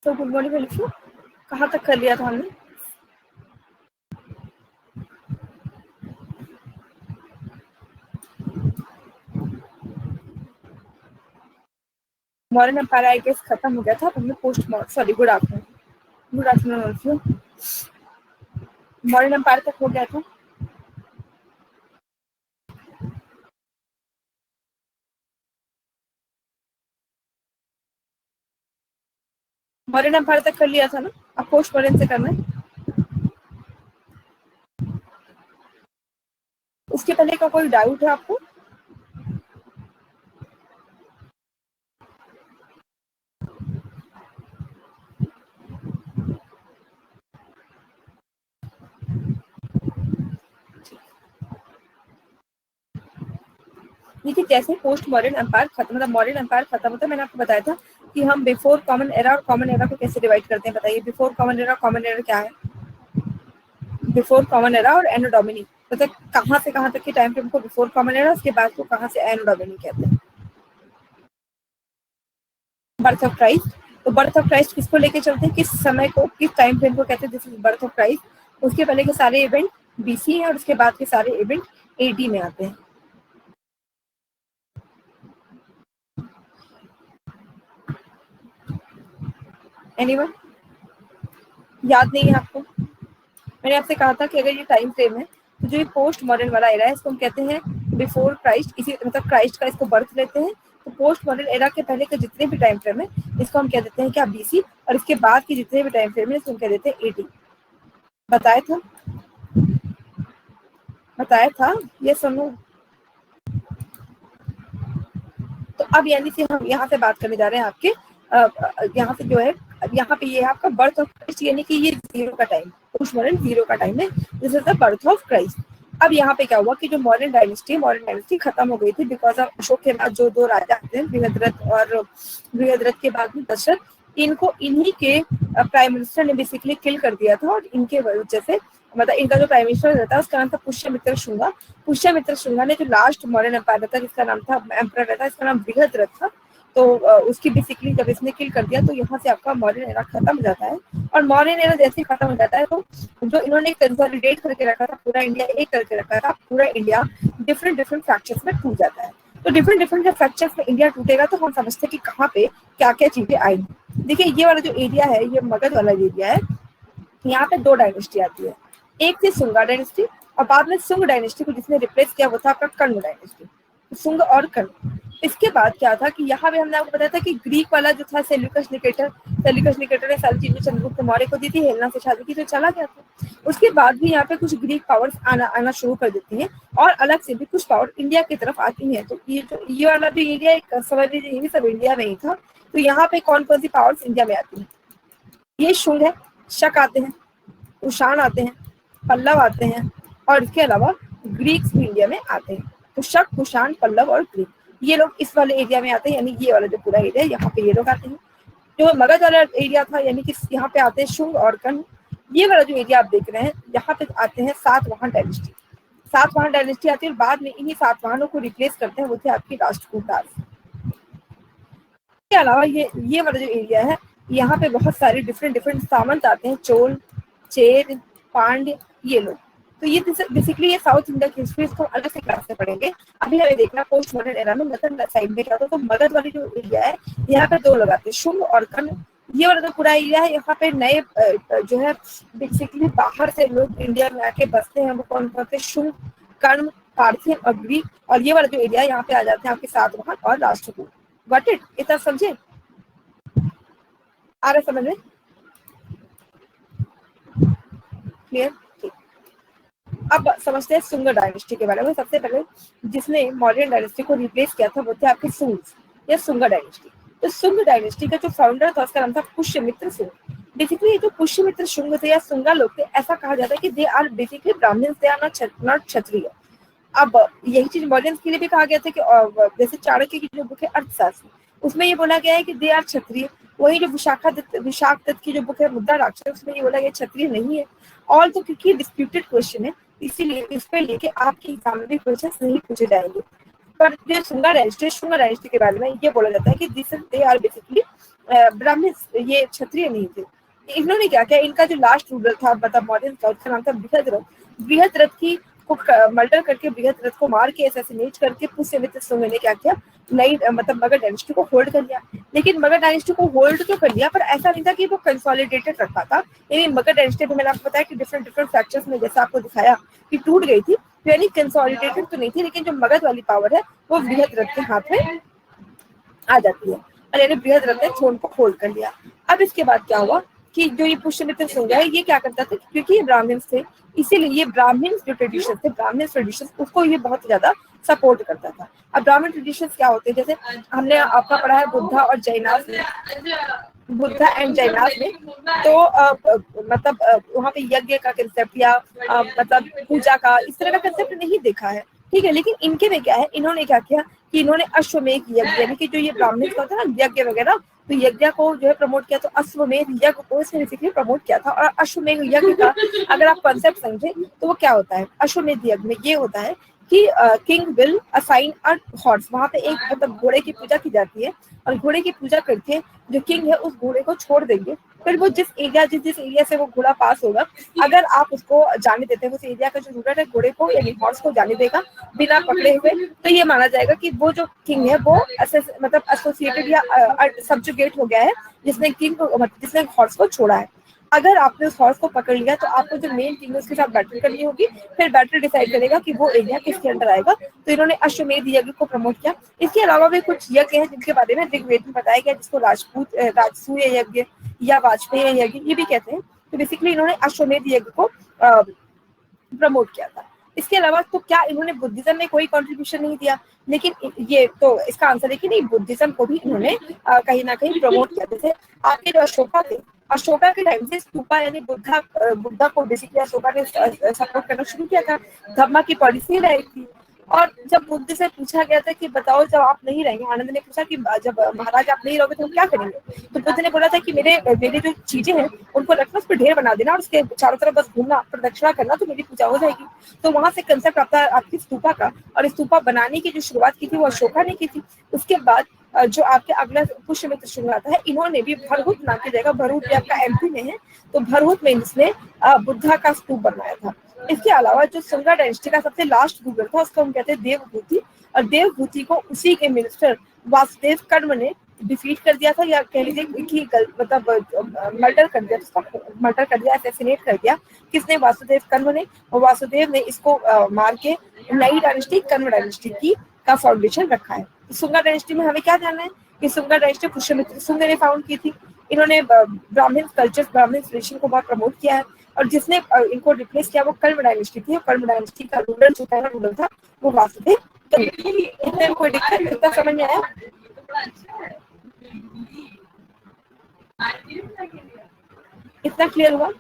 तो good morning वेलफू, कहाँ तक कर लिया था हमने? मॉर्निंग एम्पायर आई गेस खत्म हो गया था, हमने पोस्ट सॉरी गुड आफ्टरनून वेलफू। मॉर्निंग एम्पायर तक हो गया था। मॉर्निंग एम्पायर तक कर लिया था ना, अब पोस्ट मॉर्निंग से करना है। उसके पहले का कोई डाउट है आपको? देखिए, जैसे पोस्ट मॉडर्न एम्पायर खत्म, मतलब मॉडर्न एम्पायर खत्म होता है, मैंने आपको बताया था कि हम बिफोर कॉमन एरा और कॉमन एरा को कैसे डिवाइड करते हैं। बताइए, बिफोर कॉमन एरा क्या है? बिफोर कॉमन एरा और एनो डोमिनी, मतलब कहाँ से कहाँ तक के टाइम फ्रेम को बिफोर कॉमन एरा, उसके बाद को कहाँ से एनो डोमिनी कहते हैं। बर्थ ऑफ क्राइस्ट, तो बर्थ ऑफ क्राइस्ट किसको लेके चलते हैं, किस समय को, किस टाइम फ्रेम को कहते हैं, this is birth of Christ. उसके पहले के सारे इवेंट बीसी है और उसके बाद के सारे इवेंट एडी में आते हैं। एनीवन याद नहीं है आपको? मैंने आपसे कहा था कि अगर ये टाइम फ्रेम है तो जो ये पोस्ट मॉडर्न वाला एरा है इसको हम कहते हैं बिफोर क्राइस्ट, इसी मतलब क्राइस्ट का इसको बर्थ लेते हैं। तो पोस्ट मॉडर्न एरा के पहले के जितने भी टाइम फ्रेम है इसको हम कह देते हैं क्या, बीसी, और इसके बाद के जितने भी टाइम फ्रेम है इसको हम कह देते हैं एटी। बताया था ये सुनो। तो अब यानी कि हम यहाँ से बात करने जा रहे हैं आपके यहाँ से जो है, यहाँ पे ये है आपका बर्थ ऑफ क्राइस्ट, यानी कि ये जीरो का टाइम, पोस्ट मॉडर्न जीरो का टाइम है, this is the birth of Christ. अब यहाँ पे क्या हुआ कि जो मॉडर्न डायनेस्टी खत्म हो गई थी बिकॉज ऑफ अशोक के बाद जो दो राजा थे, बृहद्रथ और बृहद्रथ के बाद में दशरथ, इनको इन्हीं के प्राइम मिनिस्टर ने बेसिकली किल कर दिया था, और इनके वजह से मतलब इनका जो प्राइम मिनिस्टर रहता है उसका नाम था पुष्यमित्र शुंगा। पुष्यमित्र शुंगा ने जो लास्ट मॉडर्न एम्पायर था जिसका नाम था एम्परर रहता है, इसका नाम बृहद्रथ था, तो उसकी बेसिकली जब इसने किल कर दिया तो यहाँ से आपका मॉडर्न एरा खत्म हो जाता है। और मॉडर्न एरा जैसे खत्म हो जाता है तो जो इन्होंने कंसोलिडेट करके रखा था, पूरा इंडिया एक करके रखा था, पूरा इंडिया डिफरेंट डिफरेंट फ्रैक्चर्स में टूट जाता है। तो डिफरेंट डिफरेंट फ्रैक्चर्स में इंडिया टूटेगा तो हम समझते हैं कि कहाँ पे क्या क्या चीजें आएंगी। देखिए, ये वाला जो एरिया है, ये मगध वाला एरिया है, यहाँ पे दो डायनेस्टी आती है, एक थी सुंगा डायनेस्टी और बाद में सुंग डायनेस्टी को जिसने रिप्लेस किया वो था आपका कर्ण डायनेस्टी, सुंग और कर्ण। इसके बाद क्या था कि यहाँ पे हमने आपको बताया था कि ग्रीक वाला जो था सेल्यूकस निकेटर ने सारी चीजें चंद्रगुप्त मौर्य को दी थी, हेलेना से शादी की तो चला गया था। उसके बाद भी यहाँ पे कुछ ग्रीक पावर्स आना शुरू कर देती हैं और अलग से भी कुछ पावर इंडिया की तरफ आती हैं। तो ये वाला भी एरिया एक समझ लीजिए ये भी सब इंडिया में ही था। तो यहाँ पे कौन कौन सी पावर्स इंडिया में आती है? ये शुंग है, शक आते हैं, कुषाण आते हैं, पल्लव आते हैं, और इसके अलावा ग्रीक्स भी इंडिया में आते हैं। तो शक, कुषाण, पल्लव और ग्रीक ये लोग इस वाले एरिया में आते हैं, यानी ये वाला जो पूरा एरिया है यहाँ पे ये लोग आते हैं। जो मगध वाला एरिया था यानी कि यहाँ पे आते हैं शुंग और कर्ण। ये वाला जो एरिया आप देख रहे हैं यहाँ पे आते हैं सातवाहन डायनेस्टी। सातवाहन डायनेस्टी आती है और बाद में इन्हीं सातवाहनों को रिप्लेस करते हैं वो थे आपकी राष्ट्रकूट दास। इसके अलावा ये वाला जो एरिया है यहाँ पे बहुत सारे डिफरेंट डिफरेंट सामंत आते हैं, चोल, चेर, पांड्य, ये लोग। तो ये बेसिकली ये साउथ इंडिया की हिस्ट्री को अलग से क्लास में पढ़ेंगे। अभी हमें देखना पोस्ट मॉडर्न एरा में मगध साइड में क्या होता है। तो मगध वाली जो एरिया है यहाँ पे दो लोग आते हैं, शुंग और कर्ण। ये वाला जो पूरा एरिया है यहाँ पे नए जो है बेसिकली बाहर से लोग इंडिया में आके बसते हैं, वो कौन कौन से, शुंग, कर्ण, पार्थियन और ग्रीक। और ये वाला जो एरिया है यहाँ पे आ जाते हैं आपके सातवाहन और राष्ट्रकूट। Got it? इतना समझे? आ रहा समझ में? क्लियर? ठीक। अब समझते हैं सुंग डायनेस्टी के बारे में। सबसे पहले जिसने मौर्यन डायनेस्टी को रिप्लेस किया था वो थे आपके सुंग या सुंग डायनेस्टी। तो सुंग डायनेस्टी का जो फाउंडर था उसका नाम था पुष्यमित्र शुंग। बेसिकली ये जो पुष्यमित्र शुंग थे या सुंगा लोग थे, ऐसा कहा जाता है कि दे आर बेसिकली ब्राह्मण, दे आर नॉट क्षत्रिय। अब यही चीज मॉडर्न के लिए भी कहा गया था कि जैसे चाणक्य की जो बुक है अर्थशास्त्र, उसमें ये बोला गया है कि दे आर क्षत्रिय। वही जो विशाख दत्त की जो बुक है मुद्रा राक्षस, उसमें ये बोला गया क्षत्रिय नहीं है। और तो क्योंकि डिस्प्यूटेड क्वेश्चन है इसीलिए इस पे लेके आपके एग्जाम में क्वेश्चन नहीं पूछे जाएंगे। पर जो शुंगा डायनेस्टी के बारे में ये बोला जाता है कि दिस दे आर बेसिकली ब्राह्मण, ये क्षत्रिय नहीं थे। इन्होंने क्या किया, इनका जो लास्ट रूलर था मतलब मॉडर्न का, उसका नाम था बृहद्रथ। बृहद्रथ की को मर्डर करके, बृहद्रथ को मार के, असैसिनेट करके पुष्यमित्र शुंग ने क्या किया, नई मतलब मगध डायनेस्टी को होल्ड कर लिया। लेकिन मगध डायनेस्टी को होल्ड तो कर लिया, पर ऐसा नहीं था कि वो कंसोलिडेटेड रखा था। यानी मगध डायनेस्टी में मैंने आपको बताया कि डिफरेंट डिफरेंट फैक्चर्स में, जैसा आपको दिखाया कि टूट गई थी, तो यानी कंसोलिडेटेड तो नहीं थी, लेकिन जो मगध वाली पावर है वो बृहद्रथ के हाथ में आ जाती है। और यानी बृहद्रथ ने थ्रोन को होल्ड कर लिया। अब इसके बाद क्या हुआ कि जो ये पुष्यमित्र शुंग है, ये क्या करता था, क्योंकि ये ब्राह्मण थे, इसीलिए ये ब्राह्मण जो ट्रेडिशन थे, ब्राह्मण ट्रेडिशन, उसको ये बहुत ज्यादा सपोर्ट करता था। अब ब्राह्मण ट्रेडिशन क्या होते हैं, जैसे हमने आपका पढ़ा है बुद्धा और जैनास में, बुद्धा एंड जैनास में, तो मतलब वहाँ पे यज्ञ का कंसेप्ट या मतलब पूजा का इस तरह का कंसेप्ट नहीं देखा है, ठीक है। लेकिन इनके में क्या है, इन्होंने क्या किया कि इन्होंने अश्वमेध यज्ञ, यानी कि जो ये ब्राह्मण का होता है ना यज्ञ वगैरह, तो यज्ञ को जो है प्रमोट किया, तो अश्वमेध यज्ञ को इसने बेसिकली प्रमोट किया था। और अश्वमेध यज्ञ का अगर आप कॉन्सेप्ट समझे तो वो क्या होता है, अश्वमेध यज्ञ में ये होता है कि king will assign a horse, वहां पे एक मतलब घोड़े की पूजा की जाती है, और घोड़े की पूजा करके जो किंग है उस घोड़े को छोड़ देंगे, फिर वो जिस एरिया से वो घोड़ा पास होगा, अगर आप उसको जाने देते हैं, उस एरिया का जो रूलर है घोड़े को यानी हॉर्स को जाने देगा बिना पकड़े हुए, तो ये माना जाएगा कि वो जो किंग है वो मतलब एसोसिएटेड या सब्जुगेट हो गया है, जिसने किंग को मतलब जिसने हॉर्स को छोड़ा है। अगर आपने उस हॉर्स को पकड़ लिया तो आपको जो मेन किंग है उसके साथ बैटल करनी होगी, फिर बैटल डिसाइड करेगा कि वो एरिया किसके अंडर आएगा। तो इन्होंने अश्वमेध यज्ञ को प्रमोट किया। इसके अलावा भी कुछ यज्ञ हैं जिनके बारे में ऋग्वेद में बताया गया, जिसको राजसूय यज्ञ या वाजपेयी यज्ञ ये भी कहते हैं। तो बेसिकली इन्होंने अश्वमेध यज्ञ को प्रमोट किया था। इसके अलावा तो क्या इन्होंने बुद्धिज्म में कोई कंट्रीब्यूशन नहीं दिया, लेकिन ये तो इसका आंसर है कि नहीं, बुद्धिज्म को भी इन्होंने कहीं ना कहीं प्रमोट किया। जैसे आपके जो अशोका थे, अशोका के टाइम से स्तूपा यानी बुद्धा को बेसिकली अशोका ने सपोर्ट करना शुरू किया था। धम्मा की पॉलिसी रही थी। और जब बुद्ध से पूछा गया था कि बताओ जब आप नहीं रहेंगे, आनंद ने पूछा कि जब महाराज आप नहीं रहोगे तो हम क्या करेंगे, तो बुद्ध ने बोला था कि मेरे जो चीजें हैं उनको रखना, उस पर ढेर बना देना और उसके चारों तरफ बस घूमना, प्रदक्षिणा करना, तो मेरी पूजा हो जाएगी। तो वहां से कंसेप्ट आता है आपकी स्तूपा का। और स्तूपा बनाने की जो शुरुआत की थी वो अशोका ने की थी। उसके बाद जो आपके अगला पुष्यमित्र शुंग आता है, इन्होंने भी भरहुत नाम की जगह, भरहुत भी आपका एमपी में है, तो भरहुत में इसने बुद्धा का स्तूप बनाया था। इसके अलावा जो शुंगा डायनेस्टी का सबसे लास्ट रूलर था उसको हम कहते हैं देवभूति, और देवभूति को उसी के मिनिस्टर वासुदेव कर्म ने डिफीट कर दिया था, या कह लीजिए कि मतलब मर्डर कर दिया, उसका मर्डर कर दिया, असैसिनेट कर दिया। किसने? वासुदेव कर्म ने। और वासुदेव ने इसको मार के नई डायनेस्टी कर्म डायनेस्टी की का फाउंडेशन रखा है। शुंगा डायनेस्टी में हमें क्या जानना है कि शुंगा डायनेस्टी पुष्यमित्र शुंग ने फाउंड की थी। इन्होंने ब्राह्मण कल्चर, ब्राह्मण ट्रेडिशन को बहुत प्रमोट किया है, और जिसने इनको रिप्लेस किया वो कर्म डायनेस्टी थी। और कर्म डायनेस्टी का रूलर जो पहला रूलर था वो वासुदेव। इतने कोई दिक्कत, इतना समझ में आया? इतना क्लियर हुआ?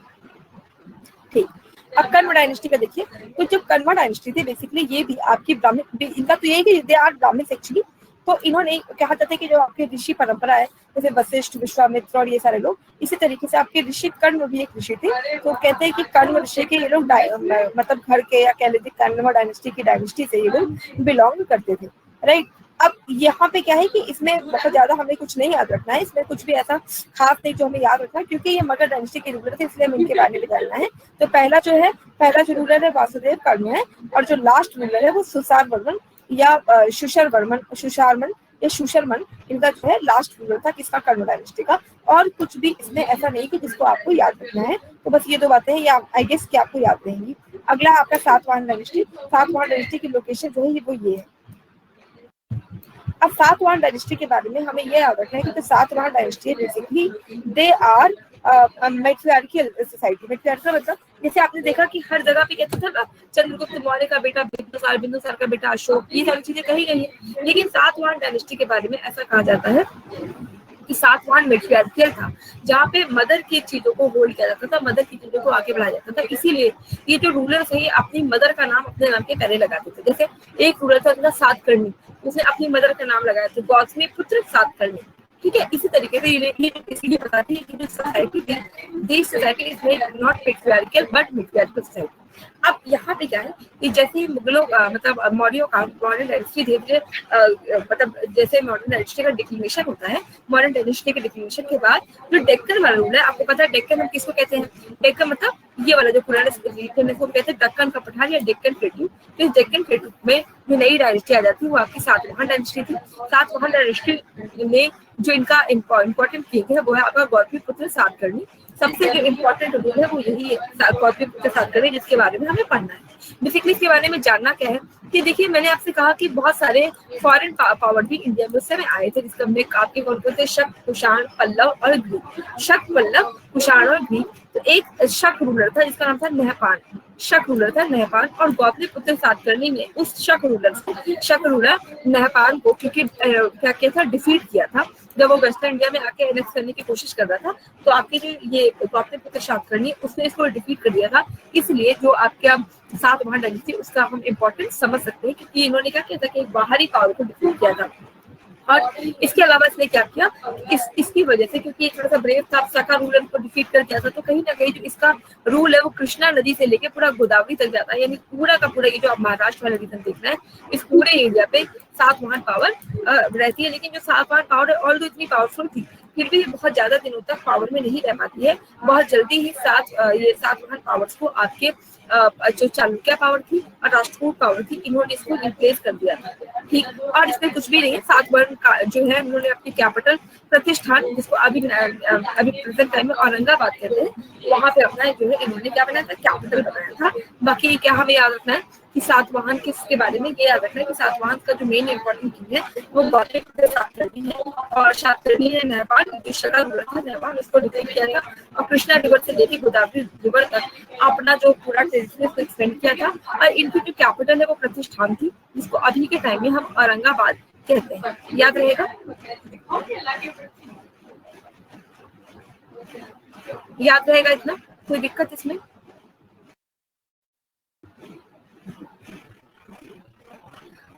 ठीक। अब कर्म डायनेस्टी का देखिए, तो जो कर्मा डायनेस्टी थी बेसिकली ये भी आपकी ब्राह्मण, इनका तो यही कि दे आर ब्राह्मण एक्चुअली। तो इन्होंने कहा जाता है कि जो आपके ऋषि परंपरा है, जैसे वशिष्ठ, विश्वामित्र और ये सारे लोग, इसी तरीके से आपके ऋषि कर्ण भी एक ऋषि थे। तो कहते हैं कि कर्ण ऋषि के ये लोग मतलब घर के या कह लीजिए कर्मा डायनेस्टी की डायनेस्टी से ये लोग बिलोंग करते थे, राइट। अब यहाँ पे क्या है कि इसमें बहुत ज्यादा हमें कुछ नहीं याद रखना है, इसमें कुछ भी ऐसा खास नहीं जो हमें याद रखना है, क्योंकि ये मगध डायनेस्टी के रूलर थे, इसलिए हमें इनके बारे में जानना है। तो पहला जो रूलर है वासुदेव कर्म है, और जो लास्ट रूलर है वो सुसार वर्मन या सुशरमन, इनका जो है लास्ट रूलर था किसका? कर्म डायनेस्टी का। और कुछ भी इसमें ऐसा नहीं कि जिसको आपको याद रखना है। तो बस ये दो बातें हैं, या आई गेस कि आपको याद रहेंगी। अगला आपका सातवाहन डायनेस्टी। सातवाहन डायनेस्टी की लोकेशन जो है वो ये है। अब सातवाहन डायनेस्टी के बारे में हमें यह याद रखना है कि Satavahana dynasty basically they are matriarchal society. Matriarchal मतलब जैसे आपने देखा कि हर जगह पे कहते थे ना, चंद्रगुप्त मौर्य का बेटा बिंदुसार का बेटा अशोक, ये सारी चीजें कही गई है। लेकिन सातवाहन डायनेस्टी के बारे में ऐसा कहा जाता है कि सातवाहन मैट्रियार्कियल था, जहाँ पे मदर की चीजों को होल्ड किया जाता था, मदर की चीजों को आगे बढ़ाया जाता था। इसीलिए ये जो रूलर्स है ये अपनी मदर का नाम अपने नाम के पहले लगाते थे। जैसे एक रूलर था उनका सातकर्णी, उसने अपनी मदर का नाम लगाया था, गौतमी पुत्र सातकर्णी, ठीक है। इसी तरीके से ये इसीलिए बताती है कि जो सोसाइटी है, this society is not patriarchal but matriarchal society. अब यहाँ पे क्या है कि जैसे ही मुगलों मतलब मौर्यों का मॉडर्न डायनेस्टी धीरे धीरे मतलब जैसे मॉडर्न डायनेस्टी का डिक्लिनेशन होता है, मॉडर्न डायनेस्टी के डिक्लिनेशन के बाद जो डेक्कन वाला रूल है, आपको पता है डेक्कन हम किसको कहते हैं? डेक्कन मतलब ये वाला जो पुराने रीजन को कहते हैं दक्कन का पठार या डेक्कन प्लेटू। तो इस डेक्कन प्लेटू में जो नई डायनेस्टी आ जाती है वो आपकी सातवाहन डायनेस्टी थी। सातवाहन डायनेस्टी में जो इनका इम्पोर्टेंट किंग है वो है आपका गौतमीपुत्र सातकर्णी। सबसे जो इम्पोर्टेंट रूल है वो यही है गौतमीपुत्र सातकर्णी, जिसके बारे में हमें पढ़ना है। बेसिकली इसके बारे में जानना क्या है कि देखिए मैंने आपसे कहा कि बहुत सारे फॉरेन पावर भी इंडिया में उस समय आए थे, जिसका हमने आपके कौन कौन थे? शक, कुषाण, पल्लव और ग्रीक। शक, पल्लव, कुषाण और ग्रीक। तो एक शक रूलर था जिसका नाम था नहपान। शक रूलर था नहपान, और गौतमीपुत्र सातकर्णी ने उस शक रूलर नहपान को क्योंकि क्या किया था? डिफीट किया था। जब वो वेस्टर्न इंडिया में आके एनेक्स करने की कोशिश कर रहा था तो आपके जो ये गौतमीपुत्र सातकर्णी उसने इसको डिफीट कर दिया था। इसलिए जो आपका सातवाहन डायनेस्टी उसका हम इम्पोर्टेंस समझ सकते हैं, क्योंकि इन्होंने क्या किया था कि एक बाहरी पावर को डिफीट किया था। और इसके अलावा इसने क्या किया, इसकी वजह से क्योंकि एक थोड़ा सा ब्रेव था, सका रूलर को डिफीट कर दिया था, तो कहीं ना कहीं जो इसका रूल है वो कृष्णा नदी से लेके पूरा गोदावरी तक जाता है। यानी पूरा का पूरा ये जो आप महाराष्ट्र वाला रीजन देख रहे हैं, इस पूरे एरिया पे सातवाहन पावर रहती है। लेकिन जो सातवाहन पावर है ऑल इतनी पावरफुल थी, फिर भी बहुत ज्यादा दिनों तक पावर में नहीं रह पाती है। बहुत जल्दी ही ये सातवाहन पावर्स को आपके जो चालुक्य पावर थी और राष्ट्रकूट पावर थी, इन्होंने इसको रिप्लेस कर दिया था। ठीक, और इसमें कुछ भी नहीं है। सातवाहन का जो है उन्होंने अपनी कैपिटल प्रतिष्ठान, जिसको अभी प्रेजेंट टाइम में औरंगाबाद कहते हैं, वहां पे अपना जो है इन्होंने क्या बनाया था? कैपिटल बनाया था। बाकी क्या हमें याद रखना है कि सातवाहन किसके बारे में ये याद रखना है कि सातवाहन का जो मेन इंपॉर्टेंट किंग है वो गौतमीपुत्र सातकर्णी है, और सातकर्णी ने नेपाल जो शका रूलर था नेपाल उसको डिफीट किया था, और कृष्णा रिवर से लेकर गोदावरी रिवर तक अपना जो पूरा टेरिटरी को एक्सपेंड किया था। और इनकी जो कैपिटल है वो प्रतिष्ठान थी, जिसको अभी के टाइम में हम औरंगाबाद कहते हैं। याद रहेगा? याद रहेगा इतना? कोई दिक्कत इसमें?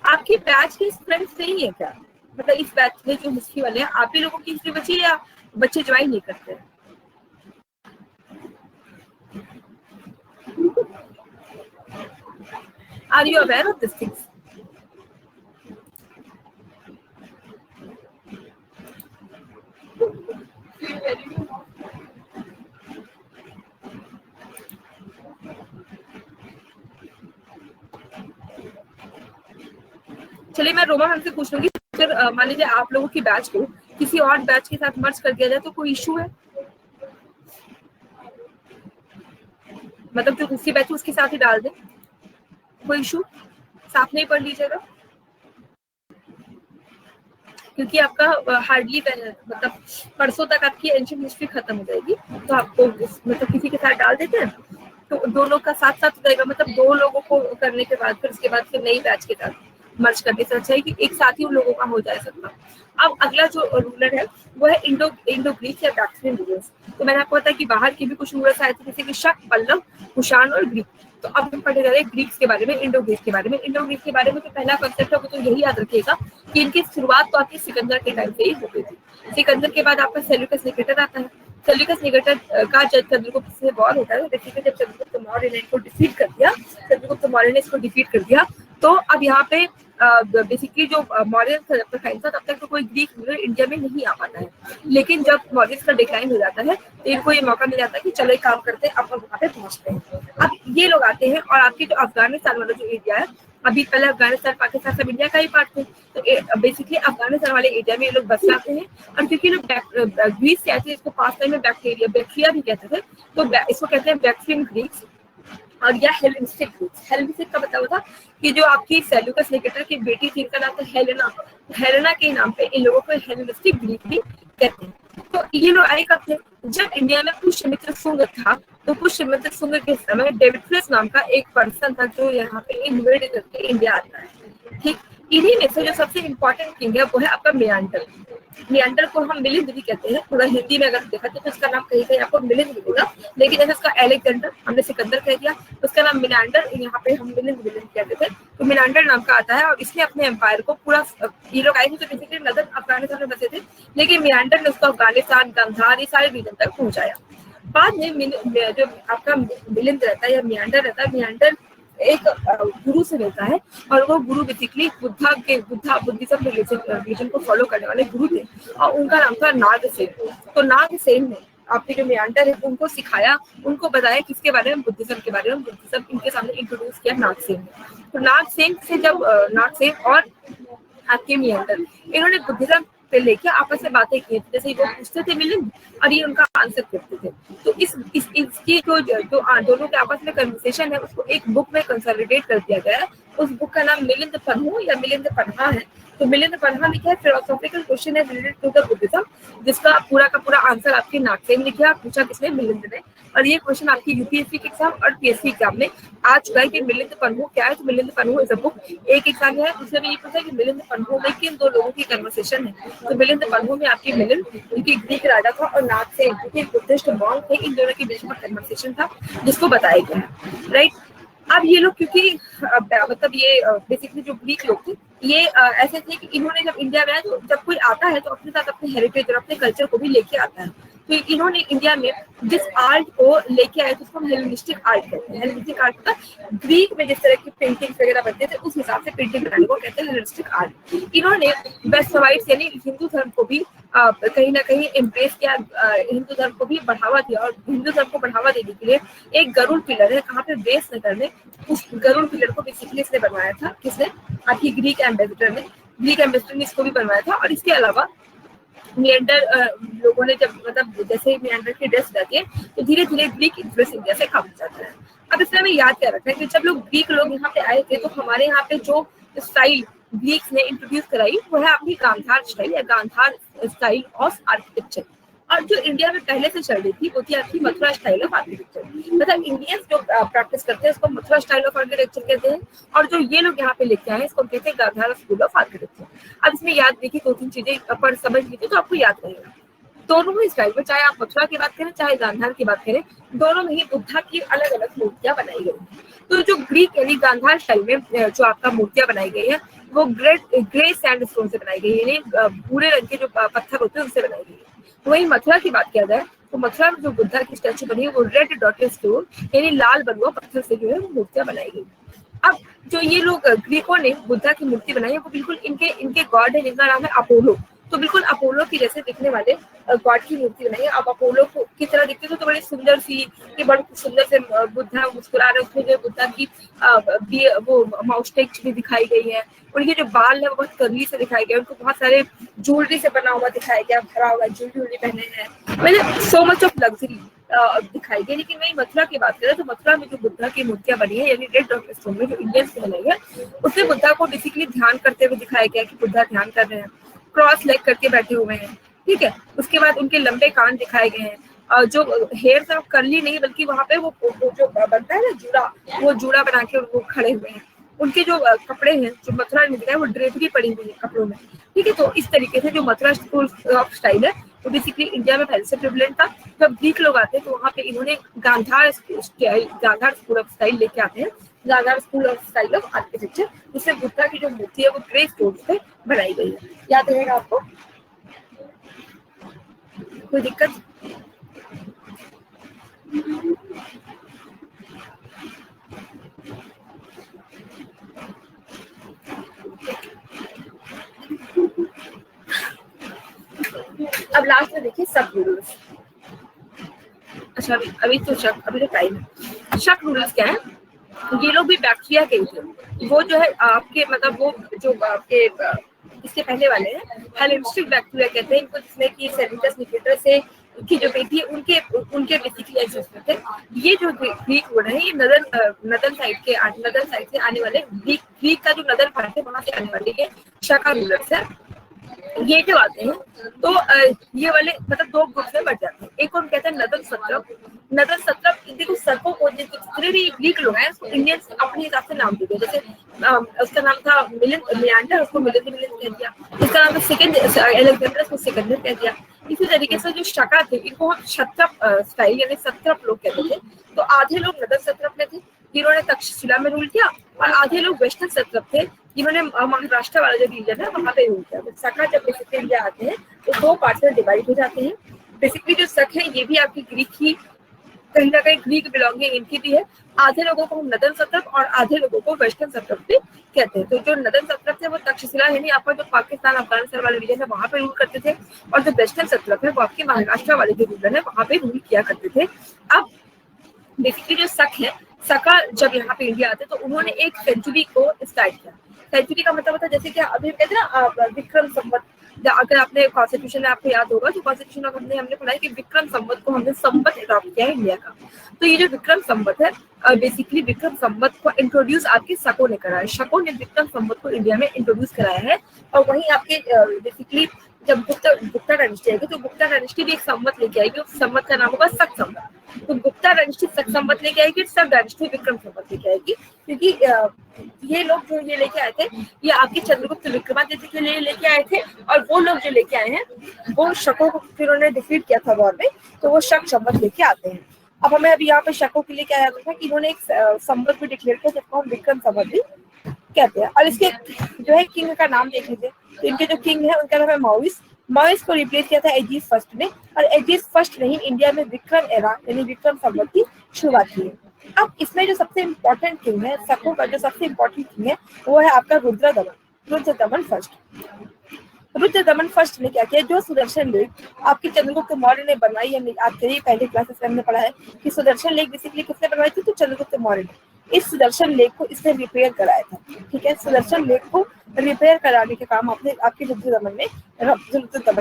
आपकी बैच के फ्रेंड्स नहीं है क्या? मतलब इस बैच में जो हिस्ट्री वाले हैं, आप ही लोगों की हिस्ट्री बची है या बच्चे ज्वाइन नहीं करते? Are you aware of this things? चलिए मैं रोमा मैम से पूछ लूंगी, फिर मान लीजिए आप लोगों की बैच को किसी और बैच के साथ मर्ज कर दिया जाए तो कोई इशू है? मतलब जो दूसरी बैच उसके साथ ही डाल दें, कोई इशू? साथ में ही पढ़ लीजिएगा, क्योंकि आपका हार्डली मतलब परसों तक आपकी एंशिएंट हिस्ट्री खत्म हो जाएगी। तो आपको मतलब किसी के साथ डाल देते हैं तो दोनों का साथ साथ हो जाएगा। मतलब दो लोगों को करने के बाद फिर उसके बाद फिर नई बैच के साथ मर्ज करने से अच्छा है कि एक साथ ही उन लोगों का हो जाए सबका। अब अगला जो रूलर है वो है इंडो ग्रीक या बैक्ट्रियन रूलर्स। तो मैंने आपको बताया कि बाहर के भी कुछ रूलर्स आए थे, जैसे कि शक, पल्लव, कुषाण और ग्रीक। तो अब हम पढ़ने जा रहे हैं ग्रीक्स के बारे में, इंडो ग्रीक के बारे में। इंडो ग्रीक के बारे में जो पहला कॉन्सेप्ट है वो तो यही याद रखिएगा कि इनकी शुरुआत तो आपकी सिकंदर के टाइम से ही होती थी। सिकंदर के बाद आपका सेल्यूकस निकेटर आता है। सेल्यूकस निकेटर का जब चंद्रगुप्त से वॉर होता है, बेसिकली जब चंद्रगुप्त मौर्य ने इसको डिफीट कर दिया, चंद्रगुप्त मौर्य ने इसको डिफीट कर दिया, तो अब यहाँ पे बेसिकली जो मौर्य टाइम था तब तक तो कोई ग्रीक रूलर इंडिया में नहीं आ पाता है। लेकिन जब मौर्य का डिक्लाइन हो जाता है तो इनको ये मौका मिल जाता है कि चलो एक काम करते हैं, अपन वहाँ पे पहुंचते हैं। अब ये लोग आते हैं और आपके जो अफगानिस्तान वाला जो एरिया है, अभी पहले अफगानिस्तान पाकिस्तान सब इंडिया का ही पार्ट थे, तो बेसिकली अफगानिस्तान वाले एरिया में ये लोग बस जाते हैं। और क्योंकि लोग ग्रीस से आते हैं, इसको पास टाइम में बैक्टीरिया भी कहते थे, तो इसको कहते हैं बैक्ट्रियन ग्रीक्स और या हेलेनिस्टिक ग्रीक्स। हेलेनिस्टिक का मतलब था कि जो आपकी सेल्यूकस निकेटर की बेटी थी, इनका नाम था हेलेना। हेलेना के नाम पे इन लोगों को हेलेनिस्टिक ग्रीक भी कहते हैं। तो ये लोग आए कब थे? जब इंडिया में पुष्यमित्र शुंग था, तो पुष्यमित्र शुंग के समय डेमेट्रियस नाम का एक पर्सन था जो यहाँ पे इन्वेड करके इंडिया आता है। ठीक, इन्हीं में से जो सबसे इम्पोर्टेंट किंग है वो है आपका मियांडर। मियांडर को हम मिलिंद भी कहते हैं, थोड़ा हिंदी में अगर देखा तो उसका नाम कहीं कहीं आपको मिलिंद मिलेगा, लेकिन जैसे उसका एलेक्जेंडर, हमने सिकंदर कह दिया, उसका नाम मिनांडर, यहाँ पे हम मिलिंद कहते थे। तो मिनांडर नाम का आता है और इसने अपने एम्पायर को पूरा, ये लोग आए थे तो बेसिकली नदर अफगानिस्तान में बसे थे, लेकिन मियांडर ने उसको अफगानिस्तान, गंधार, ये सारे रीजन तक पहुंचाया। बाद में जो आपका मिलिंद रहता है या मियांडर रहता है, मियांडर एक गुरु से मिलता है और वो गुरु बेसिकली बुद्धिज्म रिलीजन को फॉलो करने वाले गुरु थे और उनका नाम था नागसेन। तो नागसेन ने आपके जो मियांडर है उनको सिखाया, उनको बताया किसके बारे में, बुद्धिज्म के बारे में। बुद्धिज्म इनके सामने इंट्रोड्यूस किया नागसेन ने। तो नागसेन से जब नागसेन और आपके मियांडर इन्होंने बुद्धिज्म पे लेके आपस में बातें की, जैसे वो पूछते थे मिलिंद और ये उनका आंसर करते थे। तो इसकी जो दोनों के आपस में कन्वर्सेशन है उसको एक बुक में कंसोलिडेट कर दिया गया है। उस बुक का नाम मिलिंद पन्हू या मिलिंद पन्हा है। तो मिलिंद पन्हा लिखा है फिलोसॉफिकल क्वेश्चन है रिलेटेड टू द बुद्धिज्म, जिसका पूरा का पूरा आंसर आपके नागसेन ने किया, पूछा किसने, मिलिंद ने। और ये क्वेश्चन आपकी यूपीएससी के एग्जाम और पीएससी एग्जाम में आ चुका है कि मिलिंद पन्हू क्या है। तो मिलिंद पन्हू इज अ बुक। एक एग्जाम है उसमें भी ये पूछा कि मिलिंद पन्हू में किन दो लोगों की कन्वर्सेशन है। तो मिलिंद पन्हू में आपकी मिलिंद उनकी ग्रीक राजा था और नागसेन क्योंकि बुद्धिस्ट मॉन्क थे, इन दोनों के बीच में कन्वर्सेशन था जिसको बताया गया है, राइट। अब ये लोग क्योंकि मतलब ये बेसिकली जो ग्रीक लोग थे ये ऐसे थे कि इन्होंने जब इंडिया में आया तो जब कोई आता है तो अपने साथ अपने हेरिटेज और अपने कल्चर को भी लेके आता है। तो इन्होंने इंडिया में जिस आर्ट को लेके आए तो उसको हम हेलेनिस्टिक आर्ट कहते हैं। हेलेनिस्टिक आर्ट का ग्रीक में जिस तरह की पेंटिंग्स वगैरह बनते थे उस हिसाब से पेंटिंग बनाने को कहते हैं हेलेनिस्टिक आर्ट। इन्होंने वेस्टर्नाइट्स यानी हिंदू धर्म को भी कहीं ना कहीं एम्ब्रेस किया, हिंदू धर्म को भी बढ़ावा दिया। और हिंदू धर्म को बढ़ावा देने के लिए एक गरुड़ पिलर है कहाँ पे, बेस नगर में। उस गरुड़ पिलर को बेसिकली इसने बनवाया था, किसने, आपकी ग्रीक एम्बेसडर ने। ग्रीक एम्बेसडर ने इसको भी बनवाया था। और इसके अलावा मियांडर लोगों ने जब मतलब जैसे मियांडर की ड्रेस जाती है तो धीरे धीरे ग्रीक इन्फ्लुएंस इंडिया से कम जाता है। अब इसमें हमें याद क्या रखना है कि जब लोग ग्रीक लोग यहाँ पे आए थे तो हमारे यहाँ पे जो स्टाइल ग्रीक्स ने इंट्रोड्यूस कराई वो है अपनी गांधार स्टाइल या गांधार स्टाइल ऑफ आर्किटेक्चर। और जो इंडिया में पहले से चल रही थी वो थी आपकी मथुरा स्टाइल ऑफ आर्किटेक्चर। मतलब इंडियंस जो प्रैक्टिस करते हैं उसको मथुरा स्टाइल ऑफ आर्किटेक्चर कहते हैं और जो ये लोग यहाँ पे लेके आए इसको कहते हैं गांधार स्कूल ऑफ आर्किटेक्चर। अब इसमें याद देखिए दो तीन चीजें पर समझ लीजिए तो आपको याद रहेगा। दोनों ही स्टाइल में, चाहे आप मथुरा की बात करें चाहे गांधार की बात करें, दोनों में ही बुद्धा की अलग अलग मूर्तियां बनाई गई हैं। तो जो ग्रीक यानी गांधार स्टाइल में जो आपका मूर्तियां बनाई गई है वो ग्रे सैंडस्टोन से बनाई गई है, यानी भूरे रंग के जो पत्थर होते हैं उनसे बनाई गई है। वही मथुरा की बात किया जाए तो मथुरा में जो बुद्धा की स्टैचू बनी है वो रेड डॉटेड स्टोन यानी लाल बलुआ पत्थर से जो है वो मूर्तियां बनाई गई। अब जो ये लोग ग्रीकों ने बुद्धा की मूर्ति बनाई है वो बिल्कुल इनके गॉड है जिनका नाम है अपोलो। तो बिल्कुल अपोलो की जैसे दिखने वाले गॉड की मूर्ति बनाई है। अब अपोलो की तरह दिखते तो बड़ी सुंदर सी, ये बड़े सुंदर से बुद्धा मुस्कुरा रहे, उसमें जो बुद्धा की वो माउस्टेच भी दिखाई गई है। उनके जो बाल है वो बहुत कर्ली से दिखाई गए, उनको बहुत सारे ज्वेलरी से बना हुआ दिखाया गया, भरा हुआ ज्वेलरी पहने हैं, मतलब सो मच ऑफ लग्जरी दिखाई गई। लेकिन वही मथुरा की बात करें तो मथुरा में जो बुद्धा की मूर्तियां बनी है यानी रेड डॉटेड स्टोन में जो इंडियंस ने बनाई है उसमें बुद्धा को बेसिकली ध्यान करते हुए दिखाया गया कि बुद्धा ध्यान कर रहे हैं, क्रॉस लेग करके बैठे हुए हैं, ठीक है। उसके बाद उनके लंबे कान दिखाए गए हैं, जो हेयर सिर्फ कर्ली नहीं बल्कि वहां पे वो जो बनता है ना जूड़ा, वो जूड़ा बना के वो खड़े हुए हैं। उनके जो कपड़े हैं जो मथुरा में दिखाए वो ड्रेपरी पड़ी हुई है कपड़ों में, ठीक है। तो इस तरीके से जो मथुरा स्कूल ऑफ स्टाइल है वो बेसिकली इंडिया में पहले से प्रिवलेंट था। जब ग्रीक लोग आते हैं तो वहाँ पे इन्होंने गांधार स्कूल ऑफ स्टाइल लेके आते हैं, Gandhara school of style of architecture, जिससे बुद्धा की जो मूर्ति है वो ग्रे स्टोन पे बनाई गई है। याद रहेगा आपको? कोई दिक्कत? अब लास्ट में देखिए शक रूलर्स। अच्छा अभी तो टाइम है। शक रूलर्स क्या है? ये लोग भी बैक्टीरिया के थे, वो जो है आपके मतलब वो जो आपके इसके पहले वाले हैं हेलेनिस्टिक बैक्टीरिया कहते हैं इनको, जिसमें कि सेरिटस निकेटर से की जो बेटी है उनके बेसिकली एंसेस्टर थे। ये जो ग्रीक वर्ड है ये नदन साइड से आने वाले ग्रीक का जो नदन पार्ट है वहां से आने वाले ये शाका रूलर्स है। ये जो आते हैं तो ये वाले मतलब दो ग्रुप में बढ़ जाते हैं। एक और कहते हैं नदन सत्रप। देखो सर्पों को जितने भी ग्रीक लोग हैं उसको इंडियंस अपने हिसाब से नाम देते हैं। जैसे उसका नाम था मियांडर, उसको मिलिंद कह दिया। इसका नाम था सेकंड अलेक्जेंडर, उसको सिकंदर कह दिया। इसी तरीके से जो शका थे इनको हम क्षत्रप स्टाइल यानी सत्रप लोग कहते थे। तो आधे लोग नदन सत्रप में थे जिन्होंने तक्षशिला में रूल किया और आधे लोग वेस्टर्न सत्रप थे जिन्होंने महाराष्ट्र वाला जो रीजन है वहां पे रूल किया। तो शका जब बेसिकली इंडिया आते हैं तो दो पार्ट्स में डिवाइड हो जाते हैं। बेसिकली जो शक है ये भी आपकी ग्रीक ही कहीं ना कहीं ग्रीक बिलोंगिंग इनकी भी है। आधे लोगों को हम नदन सत्रप और आधे लोगों को वेस्टर्न सत्रप भी कहते हैं। तो जो नदन सत्रप थे वो तक्षशिला है नहीं आपका जो पाकिस्तान अफगानिस्तान वाले रीजन है वहां पे रूल करते थे, और जो वेस्टर्न सत्रप है वो आपके महाराष्ट्र वाले जो रीजन है वहां पे रूल किया करते थे। अब बेसिकली जो शक है, सका जब यहाँ पे इंडिया आते तो उन्होंने एक सेंचुरी को स्टार्ट किया। सेंचुरी का मतलब होता है जैसे कि अभी कहते हैं ना विक्रम संवत, अगर आपने कॉन्स्टिट्यूशन में आपको याद होगा तो कॉन्स्टिट्यूशन में हमने पढ़ा है कि विक्रम संवत को हमने संवत अडॉप्ट किया है इंडिया का। तो ये जो विक्रम संवत है बेसिकली विक्रम संवत को इंट्रोड्यूस आपके शको ने करा है। शको ने विक्रम संवत को इंडिया में इंट्रोड्यूस कराया है। और वहीं आपके बेसिकली जब गुप्ता डायनेस्टी आएगी तो गुप्ता डायनेस्टी भी एक संवत लेके आएगी, उस संवत का नाम होगा शक संवत। तो गुप्ता डायनेस्टी शक संवत लेके आएगी, शक डायनेस्टी विक्रम संवत लेके आएगी, क्योंकि ये लोग जो ये लेके आए थे ये आपके चंद्रगुप्त विक्रमादित्य के लिए लेके आए थे, और वो लोग जो लेके आए हैं वो शकों को फिर उन्होंने डिफीट किया था वॉर में, तो वो शक संवत लेके आते हैं। अब हमें अभी यहाँ पे शकों के लिए क्या याद रखना कि इन्होंने एक संवत भी डिक्लेयर किया जिसको हम विक्रम संवत भी कहते हैं। और इसके जो है किंग का नाम देख लीजिए, तो इनके जो किंग है उनका नाम है माउइस। माउइस को रिप्लेस किया था एजिस फर्स्ट ने, और एजिस फर्स्ट ने ही इंडिया में विक्रम एरा यानी विक्रम संवत की शुरुआत की है। अब इसमें जो सबसे इम्पोर्टेंट किंग है, शकों का जो सबसे इम्पोर्टेंट किंग है वो है आपका रुद्रदमन फर्स्ट। रुद्रदमन फर्स्ट ने क्या किया, जो सुदर्शन लेक आपके चंद्रगुप्त मौर्य ने बनवाई है, आपके पहले क्लासेस में हमने पढ़ा है कि सुदर्शन लेक बेसिकली किसने बनवाई थी, तो चंद्रगुप्त मौर्य ने। इस सुदर्शन लेक को इसने रिपेयर कराया था, ठीक है। सुदर्शन लेक को रिपेयर कराने के काम आपके रुद्रदमन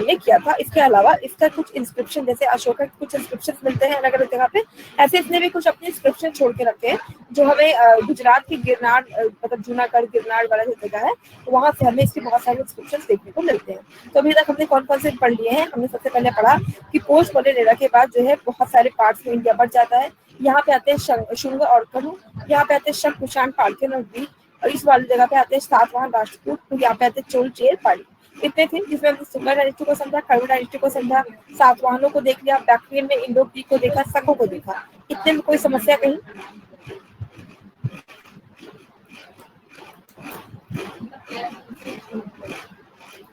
ने किया था। इसके अलावा इसका कुछ इंस्क्रिप्शन जैसे अशोका के कुछ इंस्क्रिप्शन मिलते हैं अलग अलग जगह पे, ऐसे इसने भी कुछ अपने इंस्क्रिप्शन छोड़ के रखे हैं जो हमें गुजरात की गिरनार मतलब जूनागढ़ गिरनार वाला जो जगह है वहां से हमें इसके बहुत सारे इंस्क्रिप्शन देखने को मिलते हैं। तो अभी तक हमने कौन कौन से पढ़ लिए हैं, हमने सबसे पहले पढ़ा कि पोस्ट मॉडर्न एरा के बाद जो है बहुत सारे पार्ट्स में इंडिया बढ़ जाता है। यहाँ पे आते हैं शुंग और कनु, यहाँ पे आते हैं शक कुषाण पार्थेन और ग्रीक, और इस वाली जगह पे आते हैं सातवाहन राष्ट्रकूट, तो यहाँ पे आते हैं चोल चेर पाली। इतने थे जिसमें हमने सुंगा डायनेस्टी को समझा, कण्व डायनेस्टी को समझा, सातवाहनों को देख लिया, बैक्ट्रियन में इंडो ग्रीक को देखा, शकों को देखा। इतने में कोई समस्या कहीं?